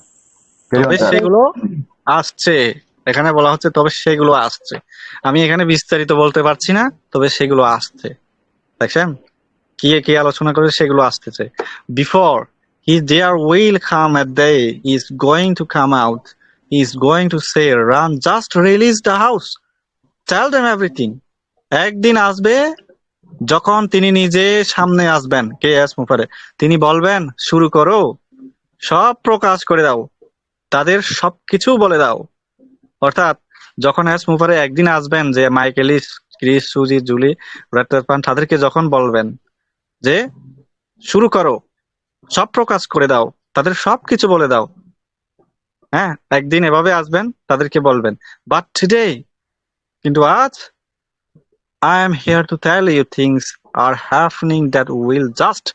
Speaker 2: তবে সেগুলো আসছে, এখানে বলা হচ্ছে তবে সেগুলো আসছে। আমি এখানে বিস্তারিত বলতে পারছি না, তবে সেগুলো আসছে। দেখছেন কি আলোচনা করে, সেগুলো আসতেছে। Before there will come a day is going to come out, he is going to say, run, just release the house, tell them everything. একদিন আসবে যখন তিনি নিজে সামনে আসবেন, কে এস মুফারে, তিনি বলবেন শুরু করো, সব প্রকাশ করে দাও, তাদের সবকিছু বলে দাও। অর্থাৎ যখন এস মুফারে একদিন আসবেন, যে মাইকেলিস, ক্রিস, সুজি, জুলি, রেটপান, তাদেরকে যখন বলবেন যে শুরু করো, সব প্রকাশ করে দাও, তাদের সবকিছু বলে দাও, হ্যাঁ, একদিন এভাবে আসবেন, তাদেরকে বলবেন। বাট টুডে, কিন্তু আজ, I am here to tell you things are happening that will just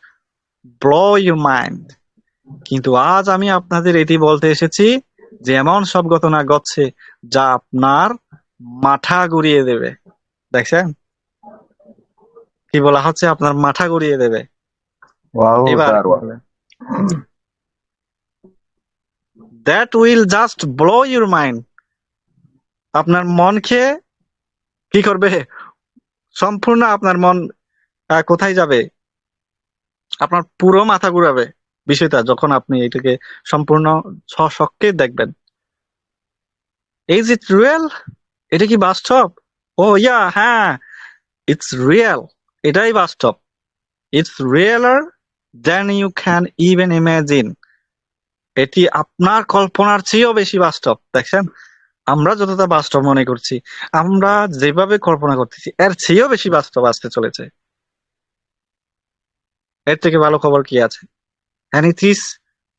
Speaker 2: blow your mind. কিন্তু আজ আমি আপনাদের এটি বলতে এসেছি যে এমন সব ঘটনা ঘটছে যা আপনার মাথা ঘুরিয়ে দেবে। দেখছেন কি বলা হচ্ছে, আপনার মাথা ঘুরিয়ে দেবে।
Speaker 3: ওয়াও
Speaker 2: এবার
Speaker 3: sir,
Speaker 2: that will just blow your mind, আপনার মনকে কি করবে, সম্পূর্ণ আপনার মন কোথায় যাবে, আপনার পুরো মাথা ঘুরাবে বিষয়টা, যখন আপনি এটাকে সম্পূর্ণ স্বচক্ষে দেখবেন। Is it real? এটা কি বাস্তব? ও ইয়া, হ্যাঁ, ইটস রিয়েল, এটাই বাস্তব। It's realer than you can even imagine, এটি আপনার কল্পনার চেয়েও বেশি বাস্তব। দেখছেন, আমরা যতটা বাস্তব মনে করছি, আমরা যেভাবে কল্পনা করতেছি, এর চেয়েও বেশি বাস্তব আসতে চলেছে। এর থেকে ভালো খবর কি আছে? And it is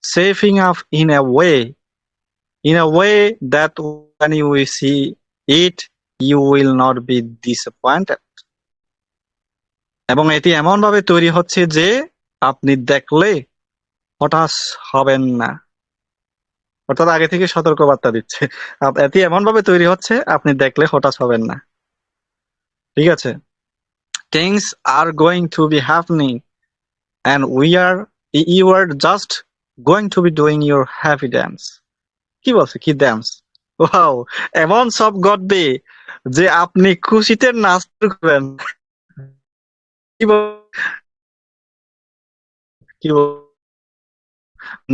Speaker 2: shaping up in a way that when you will see it, you will not be disappointed. এবং এটি এমন ভাবে তৈরি হচ্ছে যে আপনি দেখলে হতাশ হবেন না। অর্থাৎ আগে থেকে সতর্কবার্তা দিচ্ছে, এটি এমন ভাবে তৈরি হচ্ছে আপনি দেখলে হতাশ হবেন না। ঠিক আছে, things are going to be happening and you are just going to be doing your happy dance. কি বলছে, কি ড্যান্স? ওয়াও, এমন সব ঘটবে যে আপনি খুশিতে নাচ করবেন। কি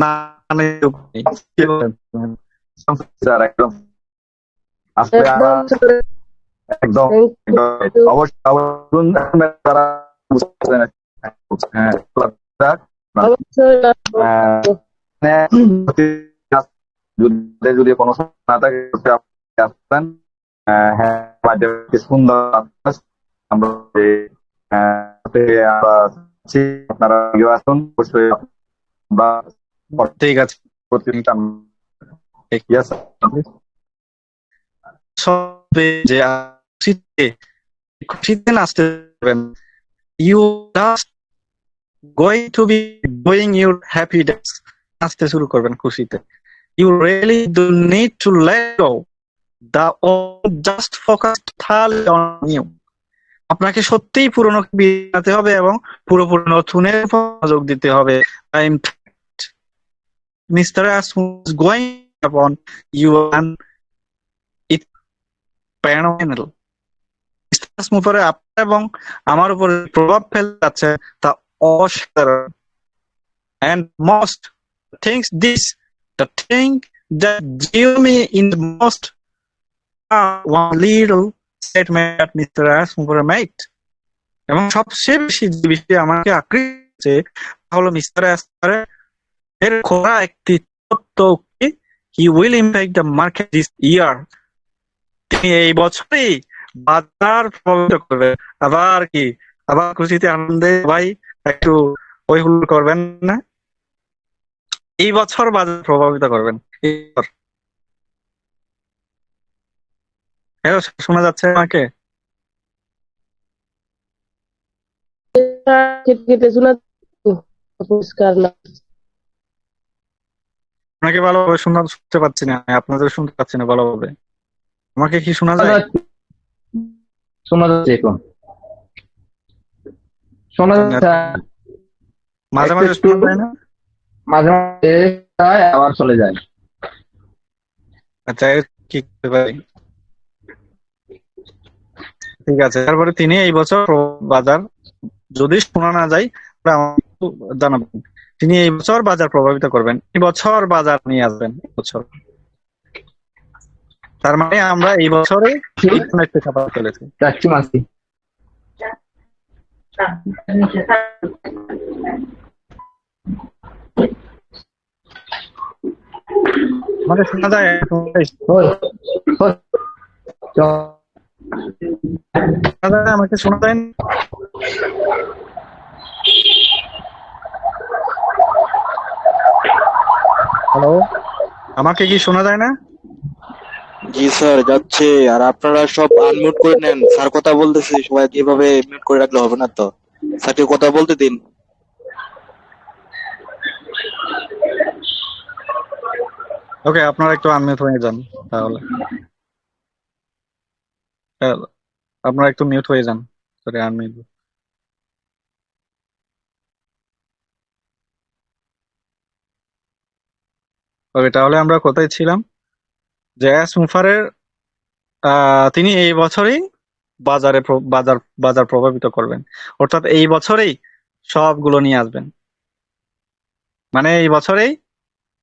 Speaker 2: না, কি বলেন?
Speaker 3: স্যার একদম আসলে একদম অবশ্যই তারা যদি কোনো না থাকে আসবেন, হ্যাঁ, সুন্দর আমরা আপনারা আসুন, অবশ্যই
Speaker 2: ঠিক আছে, যে খুশিতে নাচতে পারবেন, you just going to be doing your happy dance, নাচতে শুরু করবেন খুশিতে। You really do need to let go the old, just focus totally on you. আপনাকে সত্যিই পুরনো বানাতে হবে এবং পুরোপুরি নতুনের মনোযোগ দিতে হবে। Mister Asmus going upon you and it paranoid. উপরে আপনার এবং আমার উপরে প্রভাব ফেলতে যাচ্ছে তা অসাধারণ। And most things this, the thing that drew me in the most one little statement that Mr. Asmuber made. এবং সবচেয়ে বেশি যে বিষয়ে আমাকে আকৃষ্ট করেছে তা হলো মিস্টার আসমারের এর খোলা একটি তত্ত্ব কি he will impact the market this year. তিনি এই বছরই বাজার প্রভাবিত করবে। আবার কি আবার খুশিতে আনন্দে ভাই একটু ওই হুল করবেন না? এই বছর বাজার প্রভাবিত করবেন। হ্যালো, শোনা যাচ্ছে আমাকে?
Speaker 5: কেটে কেটে শোনা যাচ্ছে, পরিষ্কার না।
Speaker 2: আপনাকে ভালোভাবে শুনতে পাচ্ছি না, আপনাদের শুনতে পাচ্ছি না ভালোভাবে। আমাকে কি শোনা যায়?
Speaker 6: শোনা যাচ্ছে এখন, শোনা যাচ্ছে।
Speaker 2: মাঝে মাঝে
Speaker 6: একটু
Speaker 2: শোনা যায় না?
Speaker 6: মাঝে মাঝে যায়, আবার চলে যায়।
Speaker 2: আচ্ছা, এর কি করতে পারি? ঠিক আছে, তারপরে তিনি এই বছর বাজার যদি শোনা না যায় তাহলে আমাকে একটু জানাবেন। তিনি এই বছর বাজার প্রভাবিত করবেন, এই বছর বাজার নিয়ে আসবেন এই বছর। তার মানে আমরা এই বছরে একটু খাবার চলেছি।
Speaker 6: যাচ্ছি মাসি।
Speaker 2: আমাকে শোনা যায়? আমাকে শোনা যায় না? হ্যালো, আমাকে কি শোনা যায় না?
Speaker 7: জি স্যার, যাচ্ছে। আর আপনারা সব আনমিউট করে নেন, স্যার কথা বলতেছে, সবাই এভাবে মিউট করে রাখলে হবে না তো, স্যারকে কথা বলতে দিন।
Speaker 2: ওকে, আপনারা একটু আনমিউট হয়ে যান তাহলে। আপনারা একটু মিউট হয়ে যান, সরি আনমিউট। ওকে, তাহলে আমরা কোথায় ছিলাম? যে মুফারের তিনি এই বছরেই বাজার প্রভাবিত করবেন, অর্থাৎ এই বছরেই সবগুলো নিয়ে আসবেন। মানে এই বছরেই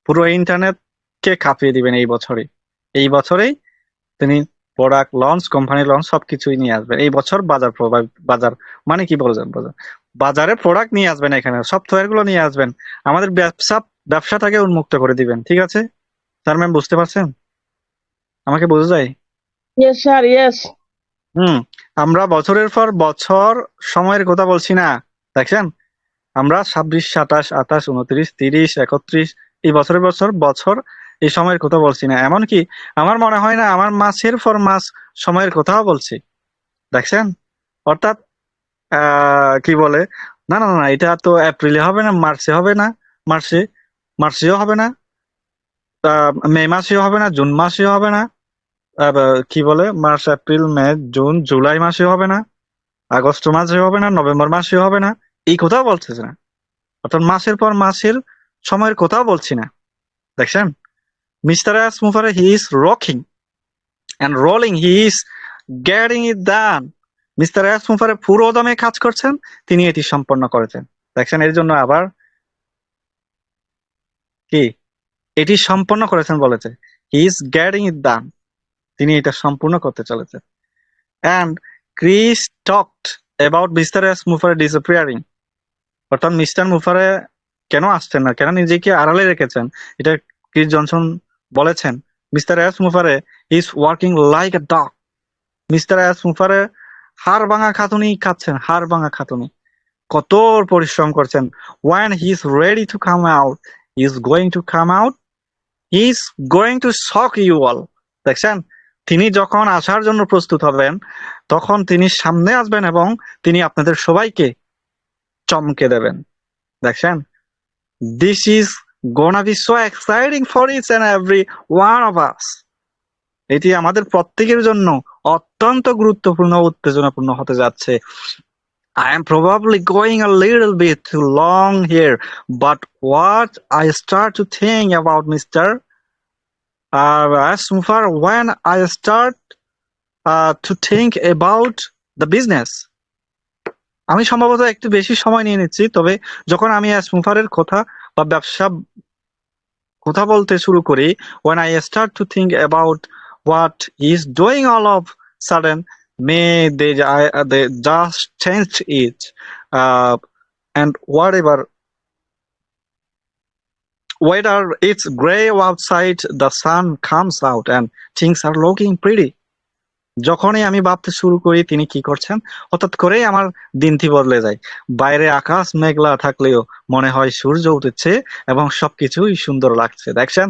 Speaker 2: পুরো ইন্টারনেটকে কাঁপিয়ে দিবেন। এই বছরেই তিনি প্রোডাক্ট লঞ্চ, কোম্পানি লঞ্চ সবকিছুই নিয়ে আসবেন এই বছর। বাজার মানে কি বলছেন? বাজারে প্রোডাক্ট নিয়ে আসবেন, এখানে সফটওয়্যার গুলো নিয়ে আসবেন, আমাদের ব্যবসাটাকে উন্মুক্ত করে দিবেন। ঠিক আছে স্যার, ম্যাম, বুঝতে পারছেন? আমাকে বোঝা যায়?
Speaker 5: Yes sir, yes.
Speaker 2: আমরা বছরের পর বছর সময়ের কথা বলছি না, দেখছেন? আমরা 26, 27, 28, 29, 30, 31 এই বছরের বছর এই সময়ের কথা বলছি না। এমনকি আমার মনে হয় না আমার মাসের পর মাস সময়ের কথাও বলছি, দেখছেন? অর্থাৎ কি বলে, না না না, এটা তো এপ্রিলে হবে না, মার্চে হবে না, মার্চেও হবে না, মে মাসেও হবে না, জুন মাসেও হবে না, কি বলে মার্চ, এপ্রিল, মে, জুন, জুলাই মাসেও হবে না, আগস্ট মাসেও হবে না, নভেম্বর মাসেও হবে না, এই কথাও বলতেছে না। অর্থাৎ মাসের পর মাসের সময়ের কথাও বলছি না, দেখছেন? Mister Mufare he is rocking and rolling, he is getting it done. Mister Mufare পুরো দমে কাজ করছেন, তিনি এটি সম্পন্ন করেছেন, দেখছেন? এর জন্য আবার কি এটি সম্পন্ন করেছেন বলেছে, হি ইজ গেটিং ইট ডান, তিনি এটা সম্পূর্ণ করতে চলেছেন। And Chris talked about mister Mufare disappearing, অর্থাৎ মিস্টার মুফারে কেন আসছেন না, কেন নিজেকে আড়ালে রেখেছেন, এটা ক্রিস জনসন বলেছেন। Mister Mufare is working like a dog. Mister Mufare হাড় ভাঙা খাতুনি খাচ্ছেন, হাড় ভাঙা খাতুনি, কত পরিশ্রম করছেন। when he is ready to come out, he is going to come out, he is going to shock you all, দেখছেন? তিনি যখন আসার জন্য প্রস্তুত হবেন তখন তিনি সামনে আসবেন এবং তিনি আপনাদের সবাইকে চমকে দেবেন, দেখছেন? This is gonna be so exciting for each and every one of us. এটি আমাদের প্রত্যেকের জন্য অত্যন্ত গুরুত্বপূর্ণ, উত্তেজনাপূর্ণ হতে যাচ্ছে। I am probably going a little bit too long here, but what I start to think about Mr. Asmufar, when I start to think about the business, আমি সম্ভবত একটু বেশি সময় নিয়ে নিচ্ছি, তবে যখন আমি আসমুফারের কথা বা ব্যবসা কথা বলতে শুরু করি, when I start to think about what he is doing, all of sudden they just changed it, and whether it's gray outside, the sun comes out and things are looking pretty. যখনই আমি ভাবতে শুরু করি তিনি কি করছেন, হঠাৎ করেই আমার দিনটি বদলে যায়। বাইরে আকাশ মেঘলা থাকলেও মনে হয় সূর্য উঠেছে এবং সবকিছুই সুন্দর লাগছে। দেখছেন,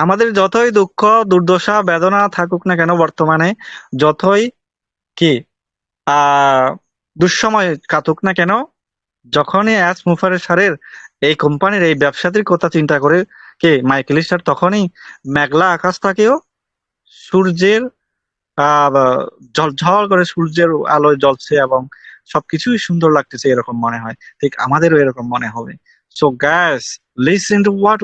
Speaker 2: আমাদের যতই দুঃখ দুর্দশা বেদনা থাকুক না কেন, বর্তমানে যতই কি দুঃসময় কাটুক না কেন, যখনই অ্যাস মুফারেশারের এই কোম্পানির এই ব্যবসাটির কথা চিন্তা করে কে মাইকেল স্টার, তখনই মেঘলা আকাশ থাকেও সূর্যের ঝলঝল করে সূর্যের আলোয় জ্বলছে এবং সবকিছুই সুন্দর লাগতেছে, এরকম মনে হয়। ঠিক আমাদেরও এরকম মনে হবে। So guys, listen to what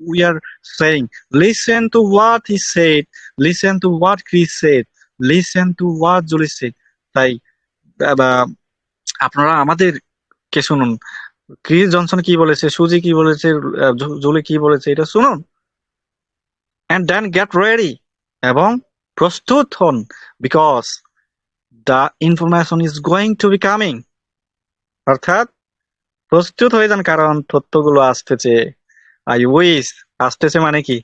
Speaker 2: we are saying. Listen to what he said. Listen to what Chris said. Listen to what Julie said. তাই আপনারা আমাদের কে শুনুন, ক্রিস জনসন কি বলেছে, সুজি কি বলেছে, জুলি কি বলেছে, এটা শুনুন, and then get ready এবং প্রস্তুত হন, because the information is going to be coming. অর্থাৎ প্রস্তুত হয়ে যান, কারণ তথ্যগুলো আসতেছে। I wish, আসতেছে মানে কি?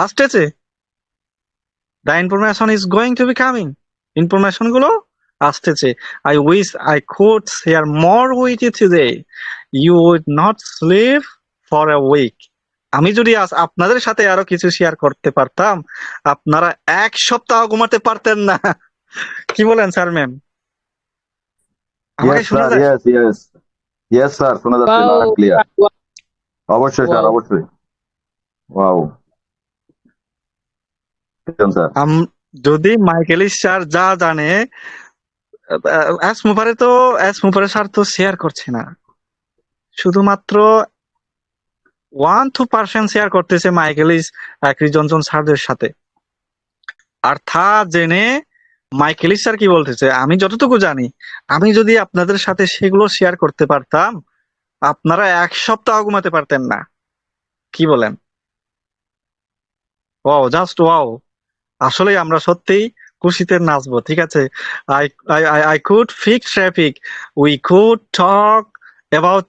Speaker 2: আসতেছে, the information is going to be coming. Information গুলো আসতেছে। I wish I could share more with you today. You would not sleep for a week. আমি যদি আপনাদের সাথে আরো কিছু শেয়ার করতে পারতাম, আপনারা এক সপ্তাহ ঘুমাতে পারতেন না। কি বলেন স্যার ম্যাম? আমাকে
Speaker 3: Yes,
Speaker 2: শোনা
Speaker 3: sir.
Speaker 2: যায়?
Speaker 3: Yes, sir. শোনা যাচ্ছে,
Speaker 5: Wow.
Speaker 3: loud and clear. অবশ্যই স্যার,
Speaker 5: Wow.
Speaker 3: অবশ্যই। Wow, sir.
Speaker 2: যদি মাইকেল স্যার যা জানে, এস মুফারে স্যার তো শেয়ার করছে না, শুধুমাত্র 1-2% শেয়ার করতেছে মাইকেল ক্রিস জনসন স্যারদের সাথে। আর তা জেনে মাইকেল স্যার কি বলতেছে, আমি যতটুকু জানি, আমি যদি আপনাদের সাথে সেগুলো শেয়ার করতে পারতাম, আপনারা এক সপ্তাহ ঘুমাতে পারতেন না। কি বলেন? Wow, just wow. আসলে আমরা সত্যিই খুশিতে নাচবো। ঠিক আছে, I could fix traffic. We could talk about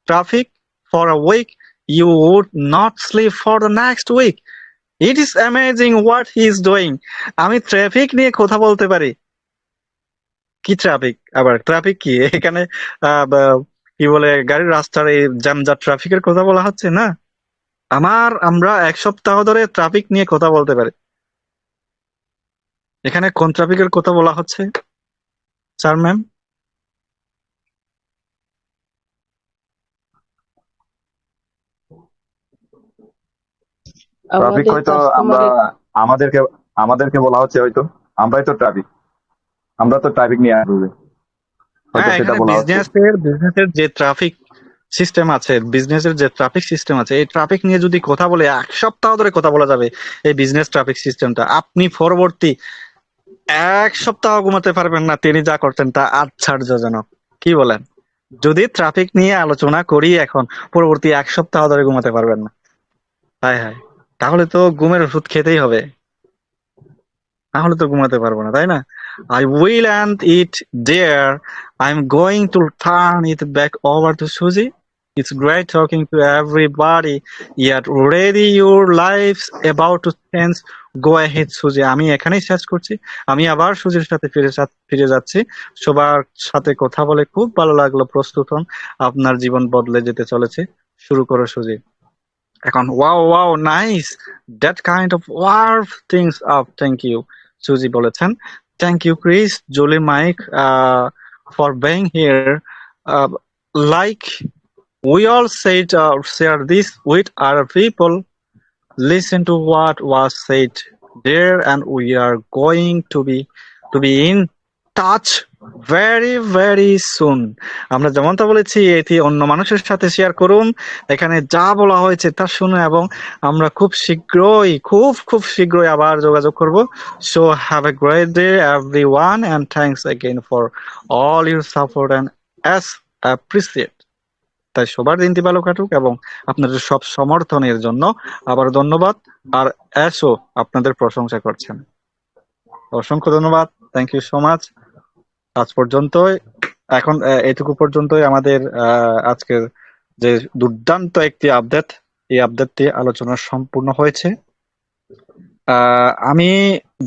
Speaker 2: traffic for a week. You would not sleep for the next week. It is amazing what he is doing. আমি ট্রাফিক নিয়ে কথা বলতে পারি। কি ট্রাফিক? আবার ট্রাফিক কি এখানে? কি বলে, গাড়ির রাস্তার এই জ্যামজাট ট্রাফিকের কথা বলা হচ্ছে না। আমরা এক সপ্তাহ ধরে ট্রাফিক নিয়ে কথা বলতে পারি। এখানে কোন ট্রাফিকের কথা বলা হচ্ছে স্যার ম্যাম?
Speaker 3: ট্রাফিক
Speaker 5: আমাদের
Speaker 3: হয়তো
Speaker 5: কাস্টমারের
Speaker 3: আমাদেরকে বলা হচ্ছে, হয়তো আমরাই তো ট্রাফিক, আমরা তো ট্রাফিক নিয়ে আসবে, হয়তো
Speaker 2: হ্যাঁ,
Speaker 3: সেটা
Speaker 2: এখানে
Speaker 3: বলা হচ্ছে।
Speaker 2: বিজনেসের যে ট্রাফিক সিস্টেম আছে, এই ট্রাফিক নিয়ে যদি কথা বলে, এক সপ্তাহ ধরে কথা বলা যাবে এই বিজনেস ট্রাফিক সিস্টেমটা। আপনি পরবর্তী এক সপ্তাহ ঘুমাতে পারবেন না, তিনি যা করতেন তা আশ্চর্যজনক। কি বলেন? যদি ট্রাফিক নিয়ে আলোচনা করি এখন, পরবর্তী এক সপ্তাহ ধরে ঘুমাতে পারবেন না। হায় হায়, তাহলে তো ঘুমের ওষুধ খেতেই হবে, তাহলে তো ঘুমাতে পারবো না, তাই না? I will end it there. I'm going to turn it back over to Suzy. It's great talking to everybody. Yet ready, your lives about to change. Go ahead, Suzy. আমি এখানেই শেষ করছি। আমি আবার সুজির সাথে ফিরে যাচ্ছি। সবার সাথে কথা বলে খুব ভালো লাগলো। প্রস্তুত হন, আপনার জীবন বদলে যেতে চলেছে। শুরু করো সুজি। এখন wow nice, that kind of ওয়ার্ভ things up. Thank you Suzy বলেছেন। Thank you Chris, Julie, Mike for being here. Like we all said, share this with other people. Listen to what was said there, and we are going to be in touch very very soon. আমরা যেমনটা বলেছি, এটি অন্য মানুষের সাথে share করুন, এখানে যা বলা হয়েছে তা শুনুন, এবং আমরা খুব শীঘ্রই আবার যোগাযোগ করব। So have a great day everyone, and thanks again for all your support and appreciate. তাই সবার দিনটি ভালো কাটুক এবং আপনাদের সব সমর্থনের জন্য আবার ধন্যবাদ। আর এসো আপনাদের প্রশংসা করছেন, অসংখ্য ধন্যবাদ। Thank you so much. আজ পর্যন্তই, এখন এইটুকু পর্যন্তই আমাদের আজকের যে দুর্দান্ত একটি আপডেট, এই আপডেটটি আলোচনা সম্পূর্ণ হয়েছে। আমি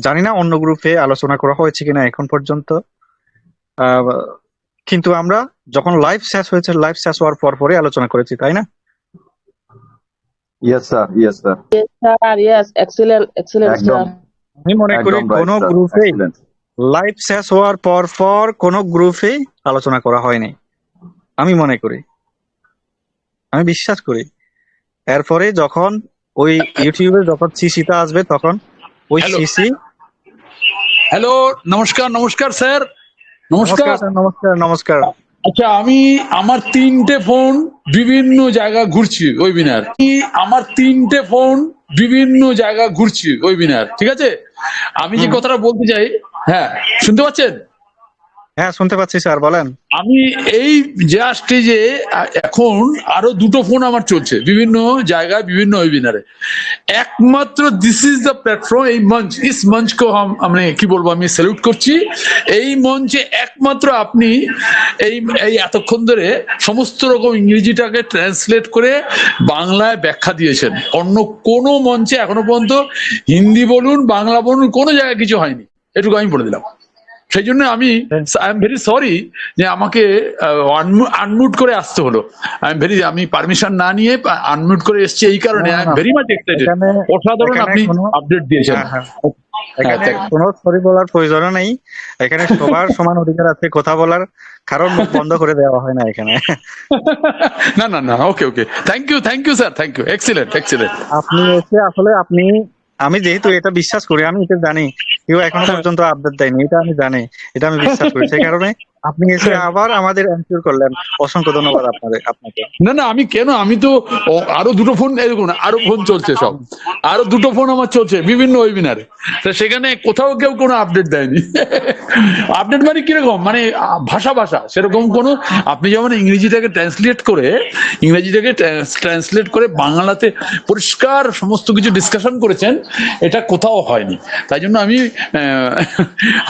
Speaker 2: জানি না অন্য গ্রুপে আলোচনা করা হয়েছে কিনা এখন পর্যন্ত, আহ, কিন্তু আমরা যখন লাইভ শেষ হয়েছে, লাইভ শেষ হওয়ার পর পরে আলোচনা করেছি, তাই না?
Speaker 3: Yes sir, yes sir,
Speaker 5: Yes, sir. Yes. Excellent. Excellent,
Speaker 3: একদম
Speaker 5: sir.
Speaker 2: আমি মনে করি
Speaker 3: একদম রাইট
Speaker 2: কোনো
Speaker 3: স্যার,
Speaker 2: গ্রুপে
Speaker 3: এক্সিলেন্ট।
Speaker 2: লাইভ শেষ হওয়ার পর পর কোনো গ্রুপে আলোচনা করা হয়নি, আমি মনে করি, আমি বিশ্বাস করি। এরপরে যখন ওই ইউটিউবে যখন সিসিটা আসবে, তখন ওই
Speaker 1: হ্যালো
Speaker 2: সিসি।
Speaker 1: হ্যালো, নমস্কার নমস্কার স্যার,
Speaker 2: নমস্কার
Speaker 1: নমস্কার।
Speaker 2: স্যার, নমস্কার নমস্কার।
Speaker 1: আচ্ছা, আমি আমার 3টে ফোন বিভিন্ন জায়গা ঘুরছি ওয়েবিনার, আমার 3টে ফোন বিভিন্ন জায়গা ঘুরছি ওয়েবিনার, ঠিক আছে? আমি যে কথাটা বলতে চাই, হ্যাঁ শুনতে পাচ্ছেন?
Speaker 2: হ্যাঁ, শুনতে পাচ্ছি স্যার, বলেন।
Speaker 1: আমি এই জাস্ট যে এখন আরো 2টো ফোন আমার চলছে বিভিন্ন জায়গায় বিভিন্ন ওয়েবিনারে। একমাত্র দিস ইজ দ্য প্ল্যাটফর্ম, এই মঞ্চ, ইস মঞ্চ কো আমি কি বলবো, আমি স্যালুট করছি। এই মঞ্চে একমাত্র আপনি এই এই এতক্ষণ ধরে সমস্ত রকম ইংরেজিটাকে ট্রান্সলেট করে বাংলায় ব্যাখ্যা দিয়েছেন। অন্য কোনো মঞ্চে এখনো পর্যন্ত হিন্দি বলুন বাংলা বলুন কোনো জায়গায় কিছু হয়নি, এটুকু আমি বলে দিলাম। সেই জন্য আমি আই এম ভেরি সরি যে আমাকে আনমিউট করে আসতে হলো। আমি পারমিশন না নিয়ে আনমিউট করে এসেছি, এই কারণে I am very much excited.
Speaker 2: এখানে
Speaker 1: অসাধারণ
Speaker 2: এখানে
Speaker 1: আপনি
Speaker 2: কোনো
Speaker 1: আপডেট দিয়েছেন।
Speaker 2: হ্যাঁ হ্যাঁ
Speaker 1: হ্যাঁ,
Speaker 2: এখানে
Speaker 1: thank you.
Speaker 2: কোনো সরি বলার প্রয়োজন নেই। এখানে সবার সমান অধিকার আছে কথা বলার, কারণ মুখ বন্ধ করে দেওয়া হয় না এখানে।
Speaker 1: না না না, okay okay, thank you sir, thank you, excellent excellent.
Speaker 2: আপনি এসে আসলে আমি যেহেতু এটা বিশ্বাস করি, আমি এটা জানি কেউ এখনো পর্যন্ত আপডেট দেয়নি, এটা আমি জানি, এটা আমি বিশ্বাস করি, সেই কারণে আপনি এসে আবার আমাদের এনশিওর করলেন। অসংখ্য ধন্যবাদ আপনাকে।
Speaker 1: না না, আমি কেন, আমি তো আরো 2টো ফোন, এরকম না, আরো ফোন চলছে সব, আরো 2টো ফোন আমার চলছে বিভিন্ন ওয়েবিনারে, তো সেখানে কোথাও কেউ কোনো আপডেট দেয়নি। আপডেট মানে কিরকম, মানে ভাষা ভাষা সেরকম কোনো, আপনি যেমন ইংরেজিটাকে ট্রান্সলেট করে বাংলাতে পরিষ্কার সমস্ত কিছু ডিসকাশন করেছেন, এটা কোথাও হয়নি। তাই জন্য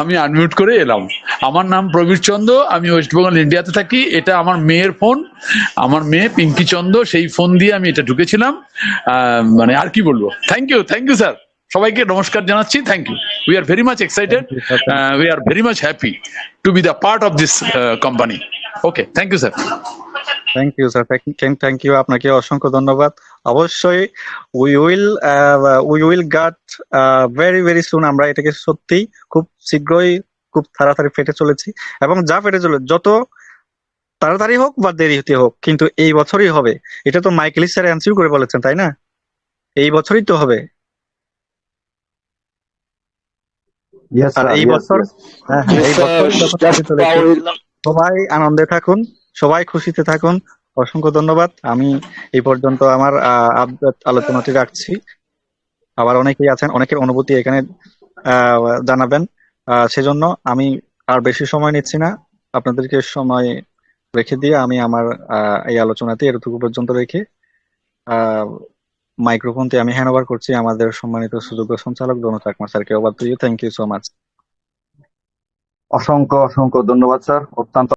Speaker 1: আমি আনমিউট করে এলাম। আমার নাম প্রবীর চন্দ্র, আমি ওয়েস্ট বেঙ্গল ইন্ডিয়াতে থাকি। এটা আমার মেয়ের ফোন, আমার মেয়ে পিঙ্কি চন্দ্র, সেই ফোন দিয়ে আমি এটা ঢুকেছিলাম। মানে আর কি বলবো, থ্যাংক ইউ স্যার, সবাইকে নমস্কার জানাচ্ছি। Thank you, we are very much excited, we are very much happy to be the part of this company. Okay, thank you sir.
Speaker 2: Thank you sir, thank you, আপনাকে অসংখ্য ধন্যবাদ। অবশ্যই we will get very very soon, আমরা এটাকে সত্যি খুব শীঘ্রই, খুব তাড়াতাড়ি ফেটে চলেছি, এবং যা ফেটে চলে যত তাড়াতাড়ি হোক বা দেরিতে হোক, কিন্তু এই বছরই হবে। এটা তো মাইকেল স্যার এনসিও করে বলেছেন, তাই না? এই বছরই তো হবে।
Speaker 3: ইয়েস
Speaker 2: আর
Speaker 3: স্যার,
Speaker 2: এই
Speaker 3: ইয়েস
Speaker 2: বছর,
Speaker 3: ইয়েস।
Speaker 2: হ্যাঁ হ্যাঁ, এই বছর যখন ফেটে চলেছে, সবাই আনন্দে থাকুন, সবাই খুশিতে থাকুন। অসংখ্য ধন্যবাদ। আমি এই পর্যন্ত আমার আলোচনাটি রাখছি। আবার অনেকেই আছেন, অনেকের অনুভূতি এখানে জানাবেন, সেজন্য আমি আর বেশি সময় নিচ্ছি না, আপনাদেরকে সময় রেখে দিয়ে আমি আমার এই আলোচনাতে এতটুকু পর্যন্ত রেখে মাইক্রোফোনটি আমি হ্যান্ড ওভার করছি আমাদের সম্মানিত সুযোগ্য সঞ্চালক দনু চাকমা স্যারকে। Over to you, thank you so much.
Speaker 3: অসংখ্য অসংখ্য ধন্যবাদ স্যার, অত্যন্ত